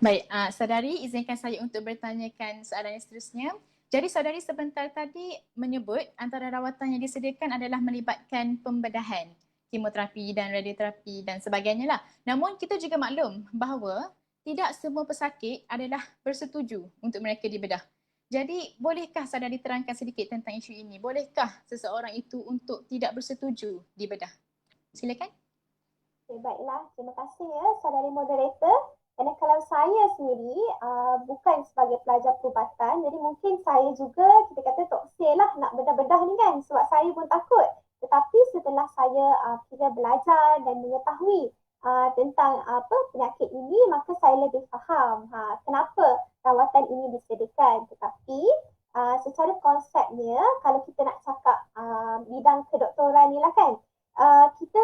Baik, saudari izinkan saya untuk bertanyakan soalan yang seterusnya. Jadi saudari sebentar tadi menyebut antara rawatan yang disediakan adalah melibatkan pembedahan, kemoterapi dan radioterapi dan sebagainya lah. Namun kita juga maklum bahawa tidak semua pesakit adalah bersetuju untuk mereka dibedah. Jadi bolehkah saudari terangkan sedikit tentang isu ini? Bolehkah seseorang itu untuk tidak bersetuju dibedah? Silakan. Okay, baiklah. Terima kasih ya saudari moderator. Kerana kalau saya sendiri bukan sebagai pelajar perubatan, jadi mungkin saya juga kita kata toksik lah nak bedah-bedah ni kan sebab saya pun takut. Tetapi setelah saya kira belajar dan mengetahui tentang penyakit ini, maka saya lebih faham kenapa rawatan ini disediakan. Tetapi secara konsepnya kalau kita nak cakap bidang kedoktoran ni lah kan, kita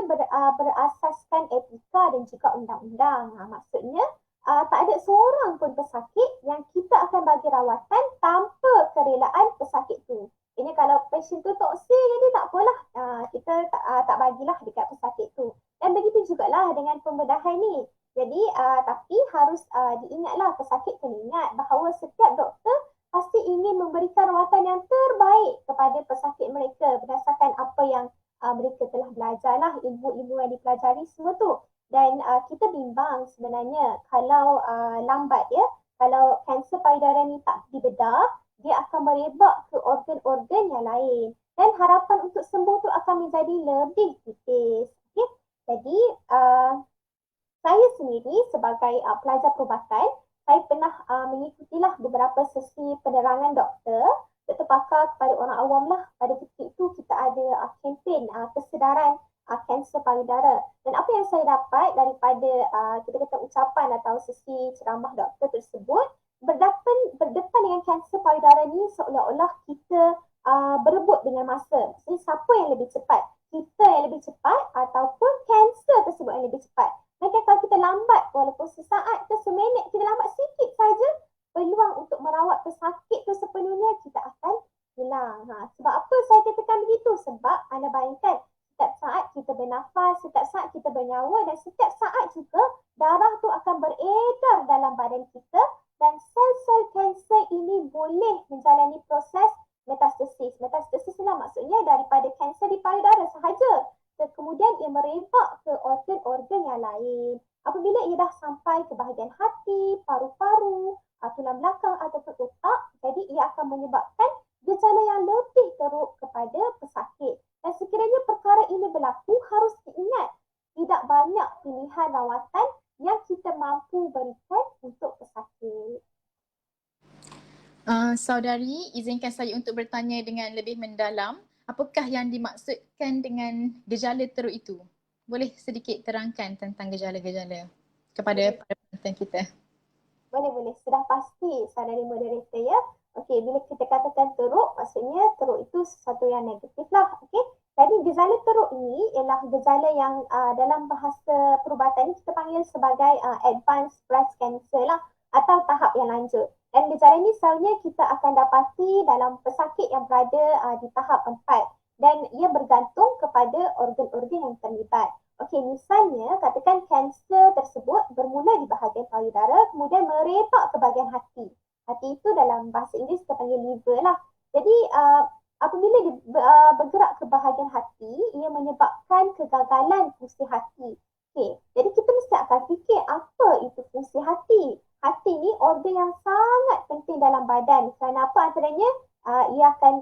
berasaskan etika dan juga undang-undang. Maksudnya tak ada seorang pun pesakit yang kita akan bagi rawatan tanpa kerelaan pesakit tu. Ini kalau pasien tu toksik jadi tak apalah, kita tak bagilah dekat pesakit tu. Dan begitu jugalah dengan pembedahan ni. Jadi tapi harus diingatlah, pesakit kena ingat bahawa setiap doktor pasti ingin memberikan rawatan yang terbaik kepada pesakit mereka berdasarkan apa yang mereka telah belajar lah, ilmu-ilmu yang dipelajari semua tu. Dan kita bimbang sebenarnya kalau lambat ya, kalau kanser payudara ni tak dibedah, dia akan merebak ke organ-organ yang lain. Dan harapan untuk sembuh tu akan menjadi lebih tipis. Okay? Jadi saya sendiri sebagai pelajar perubatan, saya pernah mengikutilah beberapa sesi penerangan doktor pakar kepada orang awam lah. Pada ketika itu kita ada kempen kesedaran kanser payudara. Dan apa yang saya dapat daripada kita kata ucapan atau sesi ceramah doktor tersebut, berdepan dengan kanser payudara ni seolah-olah kita berebut dengan masa. Jadi siapa yang lebih cepat? Kita yang lebih cepat ataupun kanser tersebut yang lebih cepat? Maka kalau kita lambat walaupun sesaat ke seminit, kita lambat sikit saja, peluang untuk merawat pesakit tu sepenuhnya kita akan hilang. Sebab apa saya katakan begitu? Sebab anda bayangkan setiap saat kita bernafas, setiap saat kita bernyawa dan setiap saat juga darah tu akan beredar dalam badan kita dan sel-sel kanser ini boleh menjalani proses metastasis. Metastasis lah maksudnya daripada kanser di payudara sahaja. Kemudian ia merebak ke organ-organ yang lain. Apabila ia dah sampai ke bahagian hati, paru-paru, tulang belakang ataupun otak, jadi ia akan menyebabkan gejala yang lebih teruk kepada pesakit. Dan sekiranya perkara ini berlaku, harus diingat tidak banyak pilihan rawatan yang kita mampu berikan untuk pesakit. Saudari, izinkan saya untuk bertanya dengan lebih mendalam. Apakah yang dimaksudkan dengan gejala teruk itu? boleh sedikit terangkan tentang gejala-gejala kepada para penonton kita? Boleh. Sudah pasti saudari moderator ya. Okey, bila kita katakan teruk, maksudnya teruk itu sesuatu yang negatif lah. Okey. Jadi gejala teruk ini ialah gejala yang dalam bahasa perubatan kita panggil sebagai advanced breast cancer lah atau tahap yang lanjut. Dan gejala ini selalunya kita akan dapati dalam pesakit yang berada di tahap 4 dan ia bergantung kepada organ-organ yang terlibat. Okey, misalnya katakan kanser tersebut bermula di bahagian payudara kemudian merebak ke bahagian hati. Hati itu dalam bahasa Inggeris kita panggil liver lah. Jadi apabila dia bergerak ke bahagian hati, ia menyebabkan kegagalan fungsi hati. Okey, jadi kita mesti akan fikir apa itu fungsi hati. Hati ni organ yang sangat penting dalam badan. Kerana apa antaranya? Ia akan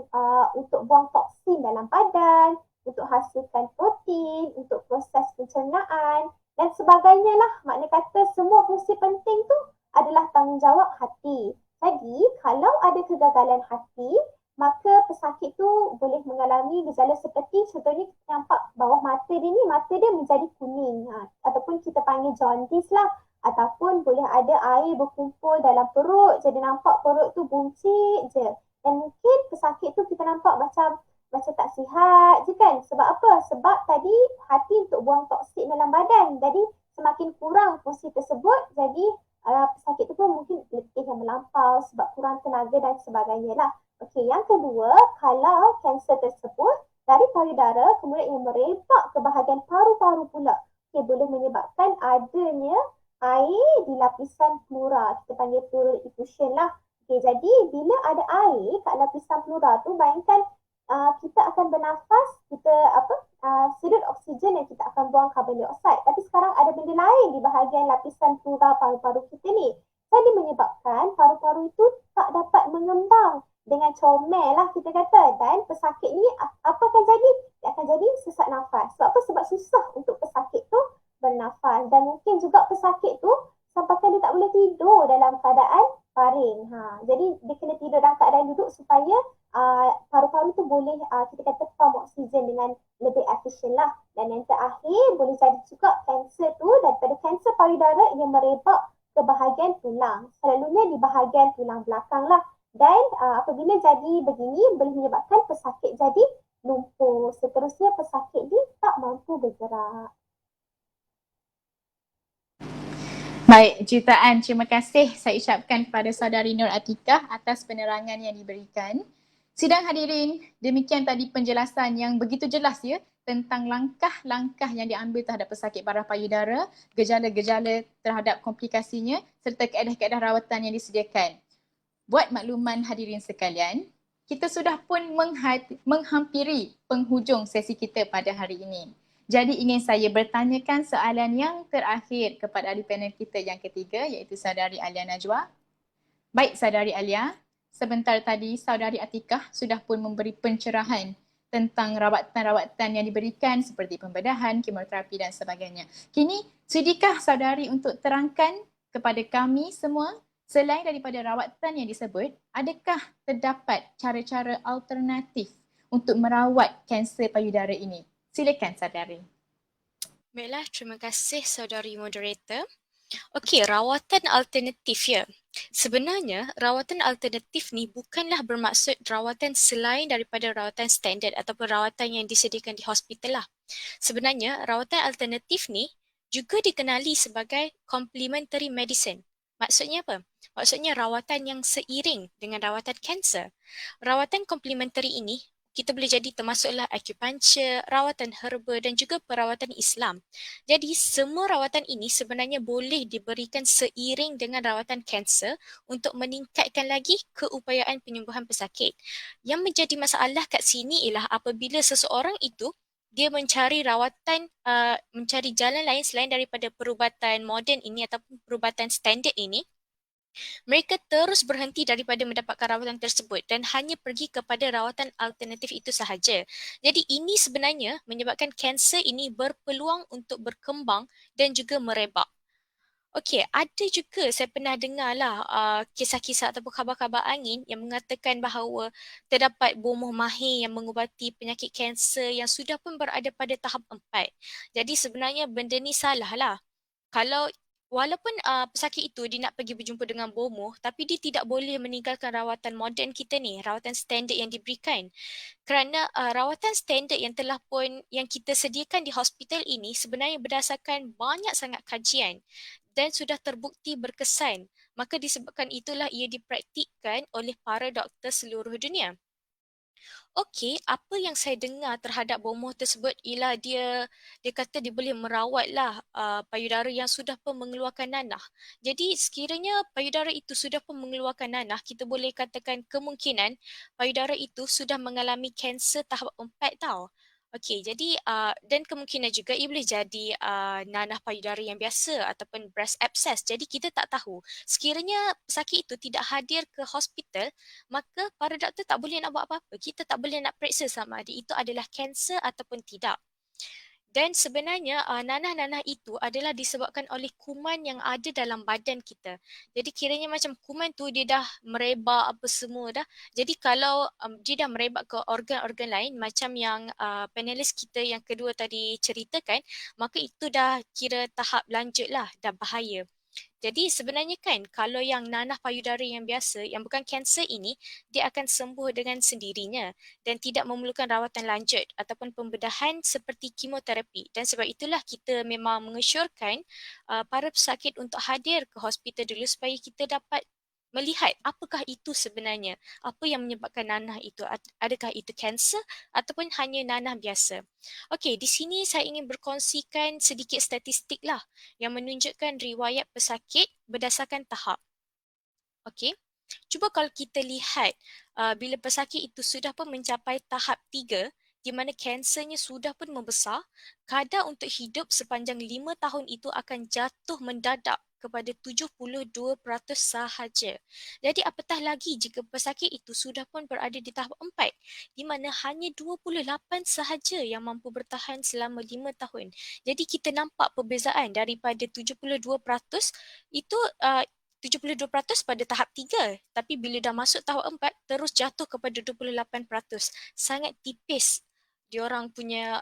untuk buang toksin dalam badan, untuk hasilkan protein, untuk proses pencernaan dan sebagainya lah. Makna kata semua fungsi penting tu adalah tanggungjawab hati. Jadi kalau ada kegagalan hati, maka pesakit tu boleh mengalami gejala seperti contohnya kita nampak bawah mata dia ni, mata dia menjadi kuning ataupun kita panggil jaundice lah. Ataupun boleh ada air berkumpul dalam perut, jadi nampak perut tu buncit je. Dan mungkin pesakit tu kita nampak macam tak sihat je kan. Sebab apa? Sebab tadi hati untuk buang toksin dalam badan. Jadi semakin kurang fungsi tersebut, jadi pesakit tu pun mungkin letih yang melampau sebab kurang tenaga dan sebagainya lah. Okey, yang kedua, kalau kanser tersebut dari payudara kemudian ia merebak ke bahagian paru-paru pula. Okey, boleh menyebabkan adanya air di lapisan pleura. Kita panggil pleural effusion lah. Okey, jadi bila ada air kat lapisan pleura tu, bayangkan kita akan bernafas, kita sedut oksigen dan kita akan buang karbon dioksida. Tapi sekarang ada benda lain di bahagian lapisan pleura paru-paru kita ni. Jadi menyebabkan paru-paru itu tak dapat mengembang dengan comel lah kita kata. Dan pesakit ni apa akan jadi? Dia akan jadi sesak nafas. Sebab apa? Sebab susah untuk pesakit tu bernafas. Dan mungkin juga pesakit tu sampaikan dia tak boleh tidur dalam keadaan baring. Jadi dia kena tidur dalam keadaan duduk supaya paru-paru tu boleh kita kata pump oksigen dengan lebih efisien lah. Dan yang terakhir boleh jadi juga kanser tu daripada kanser payudara yang merebak ke bahagian tulang. Selalunya di bahagian tulang belakang lah. Dan apabila jadi begini boleh menyebabkan pesakit jadi lumpuh. Seterusnya pesakit ni tak mampu bergerak. Baik, jutaan terima kasih saya ucapkan kepada saudari Nur Atikah atas penerangan yang diberikan. Sidang hadirin, demikian tadi penjelasan yang begitu jelas ya tentang langkah-langkah yang diambil terhadap pesakit parah payudara, gejala-gejala terhadap komplikasinya serta kaedah-kaedah rawatan yang disediakan. Buat makluman hadirin sekalian, kita sudah pun menghampiri penghujung sesi kita pada hari ini. Jadi ingin saya bertanyakan soalan yang terakhir kepada ahli panel kita yang ketiga iaitu saudari Alia Najwa. Baik saudari Alia, sebentar tadi saudari Atikah sudah pun memberi pencerahan tentang rawatan-rawatan yang diberikan seperti pembedahan, kemoterapi dan sebagainya. Kini sudikah saudari untuk terangkan kepada kami semua selain daripada rawatan yang disebut, adakah terdapat cara-cara alternatif untuk merawat kanser payudara ini? Silakan saudari. Baiklah, terima kasih saudari moderator. Okey, rawatan alternatif ya. Sebenarnya, rawatan alternatif ni bukanlah bermaksud rawatan selain daripada rawatan standard ataupun rawatan yang disediakan di hospital lah. Sebenarnya, rawatan alternatif ni juga dikenali sebagai complementary medicine. Maksudnya apa? Maksudnya rawatan yang seiring dengan rawatan kanser. Rawatan complementary ini kita boleh jadi termasuklah acupuncture, rawatan herba dan juga perawatan Islam. Jadi semua rawatan ini sebenarnya boleh diberikan seiring dengan rawatan kanser untuk meningkatkan lagi keupayaan penyembuhan pesakit. Yang menjadi masalah kat sini ialah apabila seseorang itu dia mencari rawatan, mencari jalan lain selain daripada perubatan moden ini ataupun perubatan standard ini, mereka terus berhenti daripada mendapatkan rawatan tersebut dan hanya pergi kepada rawatan alternatif itu sahaja. Jadi ini sebenarnya menyebabkan kanser ini berpeluang untuk berkembang dan juga merebak. Okey, ada juga saya pernah dengar lah kisah-kisah ataupun khabar-khabar angin yang mengatakan bahawa terdapat bomoh mahir yang mengubati penyakit kanser yang sudah pun berada pada tahap 4. Jadi sebenarnya benda ni salah lah. Kalau walaupun pesakit itu dia nak pergi berjumpa dengan bomoh, tapi dia tidak boleh meninggalkan rawatan moden kita ni, rawatan standard yang diberikan. Kerana rawatan standard yang telah pun yang kita sediakan di hospital ini sebenarnya berdasarkan banyak sangat kajian dan sudah terbukti berkesan. Maka disebabkan itulah ia dipraktikkan oleh para doktor seluruh dunia. Okey, apa yang saya dengar terhadap bomoh tersebut ialah dia kata dia boleh merawatlah payudara yang sudah pun mengeluarkan nanah. Jadi sekiranya payudara itu sudah pun mengeluarkan nanah, kita boleh katakan kemungkinan payudara itu sudah mengalami kanser tahap 4 tau. Okey, jadi dan kemungkinan juga ia boleh jadi nanah payudara yang biasa ataupun breast abscess. Jadi kita tak tahu. Sekiranya pesakit itu tidak hadir ke hospital, maka para doktor tak boleh nak buat apa-apa. Kita tak boleh nak periksa sama ada itu adalah kanser ataupun tidak. Dan sebenarnya nanah-nanah itu adalah disebabkan oleh kuman yang ada dalam badan kita. Jadi kiranya macam kuman tu dia dah merebak apa semua dah. Jadi kalau dia dah merebak ke organ-organ lain macam yang panelis kita yang kedua tadi ceritakan, maka itu dah kira tahap lanjut lah, dah bahaya. Jadi sebenarnya kan kalau yang nanah payudara yang biasa yang bukan kanser ini dia akan sembuh dengan sendirinya dan tidak memerlukan rawatan lanjut ataupun pembedahan seperti kemoterapi, dan sebab itulah kita memang mengesyorkan para pesakit untuk hadir ke hospital dulu supaya kita dapat melihat apakah itu sebenarnya, apa yang menyebabkan nanah itu, adakah itu kanser ataupun hanya nanah biasa. Okey, di sini saya ingin berkongsikan sedikit statistik lah yang menunjukkan riwayat pesakit berdasarkan tahap. Okey, cuba kalau kita lihat bila pesakit itu sudah pun mencapai tahap 3 di mana kansernya sudah pun membesar, kadar untuk hidup sepanjang 5 tahun itu akan jatuh mendadak kepada 72% sahaja. Jadi apatah lagi jika pesakit itu sudah pun berada di tahap 4 di mana hanya 28 sahaja yang mampu bertahan selama 5 tahun. Jadi kita nampak perbezaan daripada 72% itu 72% pada tahap 3, tapi bila dah masuk tahap 4 terus jatuh kepada 28%. Sangat tipis diorang punya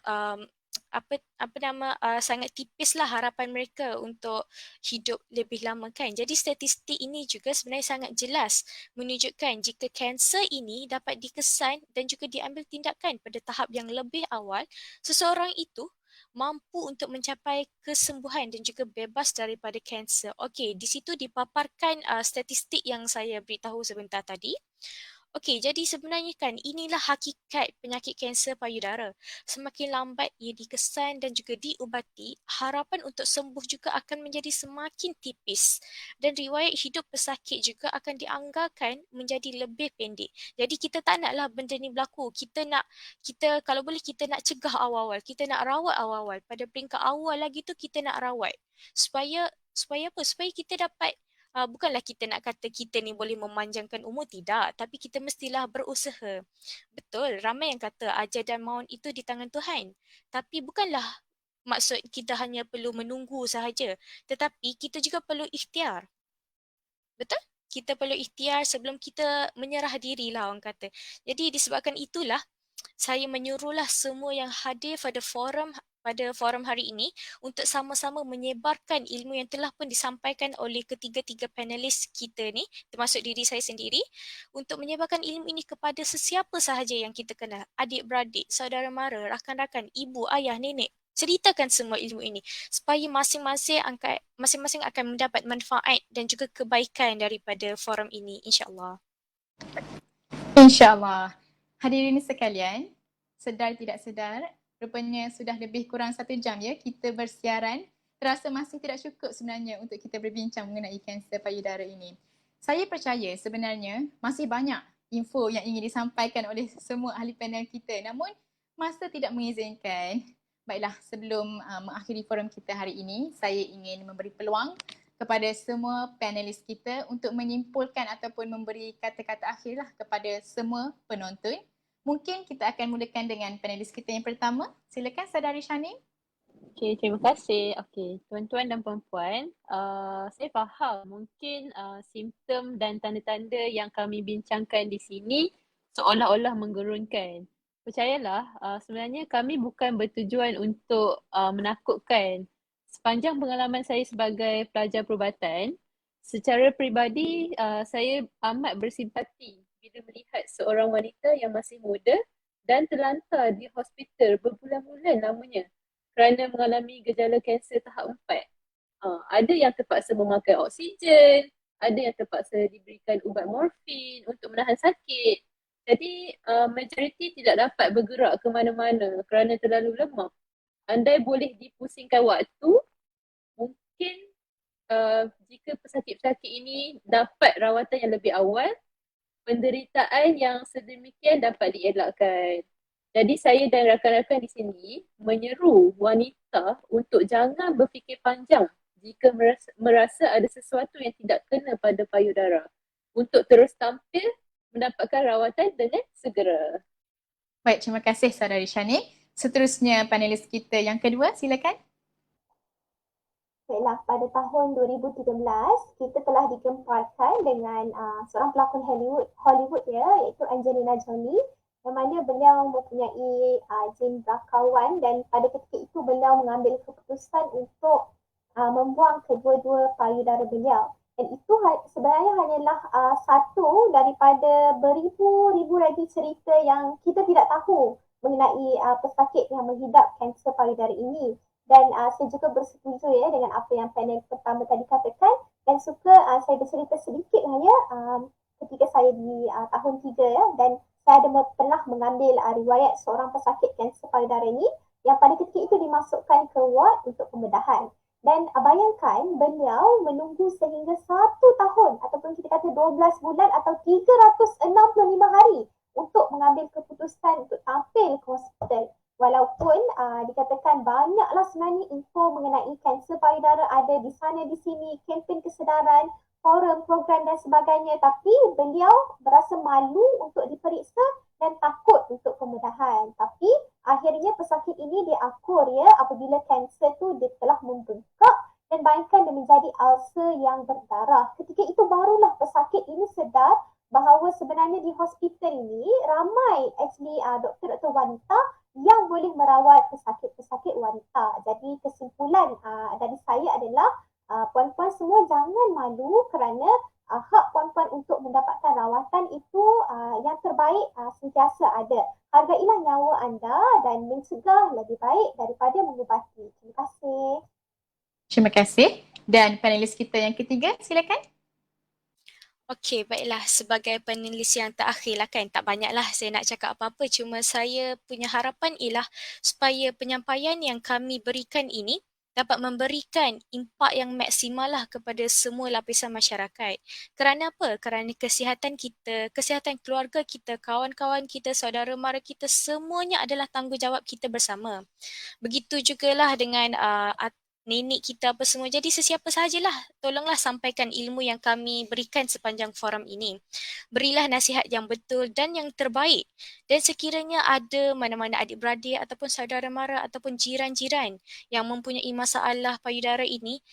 apa nama sangat tipislah harapan mereka untuk hidup lebih lama kan. Jadi statistik ini juga sebenarnya sangat jelas menunjukkan jika kanser ini dapat dikesan dan juga diambil tindakan pada tahap yang lebih awal, seseorang itu mampu untuk mencapai kesembuhan dan juga bebas daripada kanser. Okey, di situ dipaparkan statistik yang saya beritahu sebentar tadi. Okey, jadi sebenarnya kan inilah hakikat penyakit kanser payudara. Semakin lambat ia dikesan dan juga diubati, harapan untuk sembuh juga akan menjadi semakin tipis dan riwayat hidup pesakit juga akan dianggarkan menjadi lebih pendek. Jadi kita tak naklah benda ni berlaku. Kita kalau boleh kita nak cegah awal-awal, kita nak rawat awal-awal. Pada peringkat awal lagi tu kita nak rawat. Supaya apa? Supaya kita dapat bukanlah kita nak kata kita ni boleh memanjangkan umur, tidak. Tapi kita mestilah berusaha. Betul, ramai yang kata ajal dan maut itu di tangan Tuhan. Tapi bukanlah maksud kita hanya perlu menunggu sahaja. Tetapi kita juga perlu ikhtiar. Betul? Kita perlu ikhtiar sebelum kita menyerah diri lah orang kata. Jadi disebabkan itulah saya menyuruhlah semua yang hadir pada forum hari ini untuk sama-sama menyebarkan ilmu yang telah pun disampaikan oleh ketiga-tiga panelis kita ni, termasuk diri saya sendiri, untuk menyebarkan ilmu ini kepada sesiapa sahaja yang kita kenal, adik-beradik, saudara mara, rakan-rakan, ibu, ayah, nenek. Ceritakan semua ilmu ini supaya masing-masing akan mendapat manfaat dan juga kebaikan daripada forum ini, insya-Allah. InsyaAllah. Hadirin sekalian, sedar tidak sedar, rupanya sudah lebih kurang 1 jam ya kita bersiaran. Terasa masih tidak cukup sebenarnya untuk kita berbincang mengenai kanser payudara ini. Saya percaya sebenarnya masih banyak info yang ingin disampaikan oleh semua ahli panel kita, namun masa tidak mengizinkan. Baiklah, sebelum mengakhiri forum kita hari ini, saya ingin memberi peluang kepada semua panelis kita untuk menyimpulkan ataupun memberi kata-kata akhir lah kepada semua penonton. Mungkin kita akan mulakan dengan panelis kita yang pertama. Silakan Saudari Shanin. Okey, terima kasih. Okey, tuan-tuan dan puan-puan, saya faham mungkin simptom dan tanda-tanda yang kami bincangkan di sini seolah-olah menggerunkan. Percayalah, sebenarnya kami bukan bertujuan untuk menakutkan. Sepanjang pengalaman saya sebagai pelajar perubatan, secara peribadi saya amat bersimpati bila melihat seorang wanita yang masih muda dan terlantar di hospital berbulan-bulan lamanya kerana mengalami gejala kanser tahap 4. Ada yang terpaksa memakai oksigen, ada yang terpaksa diberikan ubat morfin untuk menahan sakit. Jadi, majoriti tidak dapat bergerak ke mana-mana kerana terlalu lemah. Andai boleh dipusingkan waktu, mungkin jika pesakit-pesakit ini dapat rawatan yang lebih awal, penderitaan yang sedemikian dapat dielakkan. Jadi saya dan rakan-rakan di sini menyeru wanita untuk jangan berfikir panjang jika merasa ada sesuatu yang tidak kena pada payudara untuk terus tampil mendapatkan rawatan dengan segera. Baik, terima kasih Saudari Shani. Seterusnya panelis kita yang kedua, silakan. Baiklah, pada tahun 2013, kita telah digemparkan dengan seorang pelakon Hollywood ya, iaitu Angelina Jolie, yang mana beliau mempunyai jin berakawan dan pada ketika itu beliau mengambil keputusan untuk membuang kedua-dua payudara beliau. Dan itu sebenarnya hanyalah satu daripada beribu-ribu lagi cerita yang kita tidak tahu mengenai pesakit yang mengidap kanser payudara ini. Dan saya juga bersetuju ya dengan apa yang panel pertama tadi katakan dan suka saya bercerita sedikit lah ya ketika saya di tahun 3 ya, dan saya ada pernah mengambil riwayat seorang pesakit kanser payudara ini yang pada ketika itu dimasukkan ke ward untuk pembedahan. Dan bayangkan beliau menunggu sehingga 1 tahun ataupun kita kata 12 bulan atau 365 hari untuk mengambil keputusan untuk tampil ke hospital. Walaupun dikatakan banyaklah sebenarnya info mengenai kanser payudara ada di sana di sini, kempen kesedaran, forum, program dan sebagainya, tapi beliau berasa malu untuk diperiksa dan takut untuk pembedahan. Tapi akhirnya pesakit ini diakur ya apabila kanser tu dia telah membengkak dan bayangkan dia menjadi ulcer yang berdarah. Ketika itu barulah pesakit ini sedar bahawa sebenarnya di hospital ini ramai doktor-doktor wanita yang boleh merawat pesakit-pesakit wanita. Jadi kesimpulan dari saya adalah puan-puan semua jangan malu kerana hak puan-puan untuk mendapatkan rawatan itu yang terbaik sentiasa ada. Hargailah nyawa anda dan mencegah lebih baik daripada mengubati. Terima kasih. Terima kasih. Dan panelis kita yang ketiga, silakan. Okey, baiklah. Sebagai penulis yang terakhir lah kan, tak banyaklah saya nak cakap apa-apa. Cuma saya punya harapan ialah supaya penyampaian yang kami berikan ini dapat memberikan impak yang maksimal lah kepada semua lapisan masyarakat. Kerana apa? Kerana kesihatan kita, kesihatan keluarga kita, kawan-kawan kita, saudara mara kita, semuanya adalah tanggungjawab kita bersama. Begitu jugalah dengan nenek kita apa semua. Jadi sesiapa sahajalah, tolonglah sampaikan ilmu yang kami berikan sepanjang forum ini. Berilah nasihat yang betul dan yang terbaik. Dan sekiranya ada mana-mana adik-beradik ataupun saudara mara ataupun jiran-jiran yang mempunyai masalah payudara ini,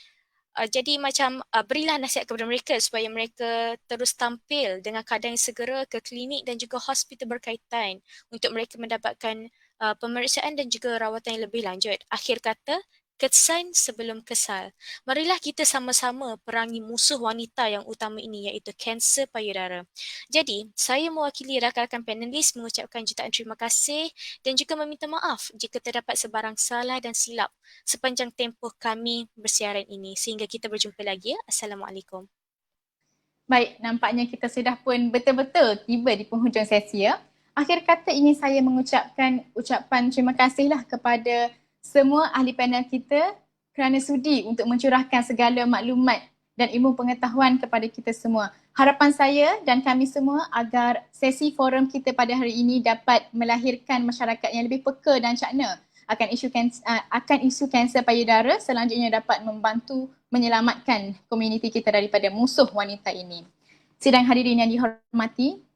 jadi macam berilah nasihat kepada mereka supaya mereka terus tampil dengan keadaan yang segera ke klinik dan juga hospital berkaitan untuk mereka mendapatkan pemeriksaan dan juga rawatan yang lebih lanjut. Akhir kata, kesan sebelum kesal. Marilah kita sama-sama perangi musuh wanita yang utama ini iaitu kanser payudara. Jadi, saya mewakili rakan-rakan panelis mengucapkan jutaan terima kasih dan juga meminta maaf jika terdapat sebarang salah dan silap sepanjang tempoh kami bersiaran ini. Sehingga kita berjumpa lagi ya. Assalamualaikum. Baik, nampaknya kita sudah pun betul-betul tiba di penghujung sesi ya. Akhir kata ingin saya mengucapkan ucapan terima kasihlah kepada semua ahli panel kita kerana sudi untuk mencurahkan segala maklumat dan ilmu pengetahuan kepada kita semua. Harapan saya dan kami semua agar sesi forum kita pada hari ini dapat melahirkan masyarakat yang lebih peka dan cakna akan isu kanser payudara, selanjutnya dapat membantu menyelamatkan komuniti kita daripada musuh wanita ini. Sidang hadirin yang dihormati,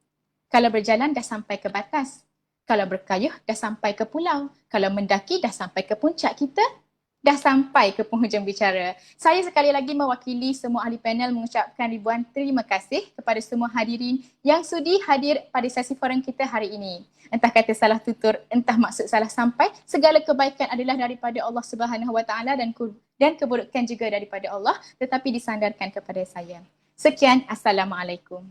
kalau berjalan dah sampai ke batas. Kalau berkayuh dah sampai ke pulau. Kalau mendaki dah sampai ke puncak kita. dah sampai ke penghujung bicara. Saya sekali lagi mewakili semua ahli panel mengucapkan ribuan terima kasih kepada semua hadirin yang sudi hadir pada sesi forum kita hari ini. Entah kata salah tutur, entah maksud salah sampai, segala kebaikan adalah daripada Allah Subhanahu Wa Taala dan keburukan juga daripada Allah, tetapi disandarkan kepada saya. Sekian, Assalamualaikum.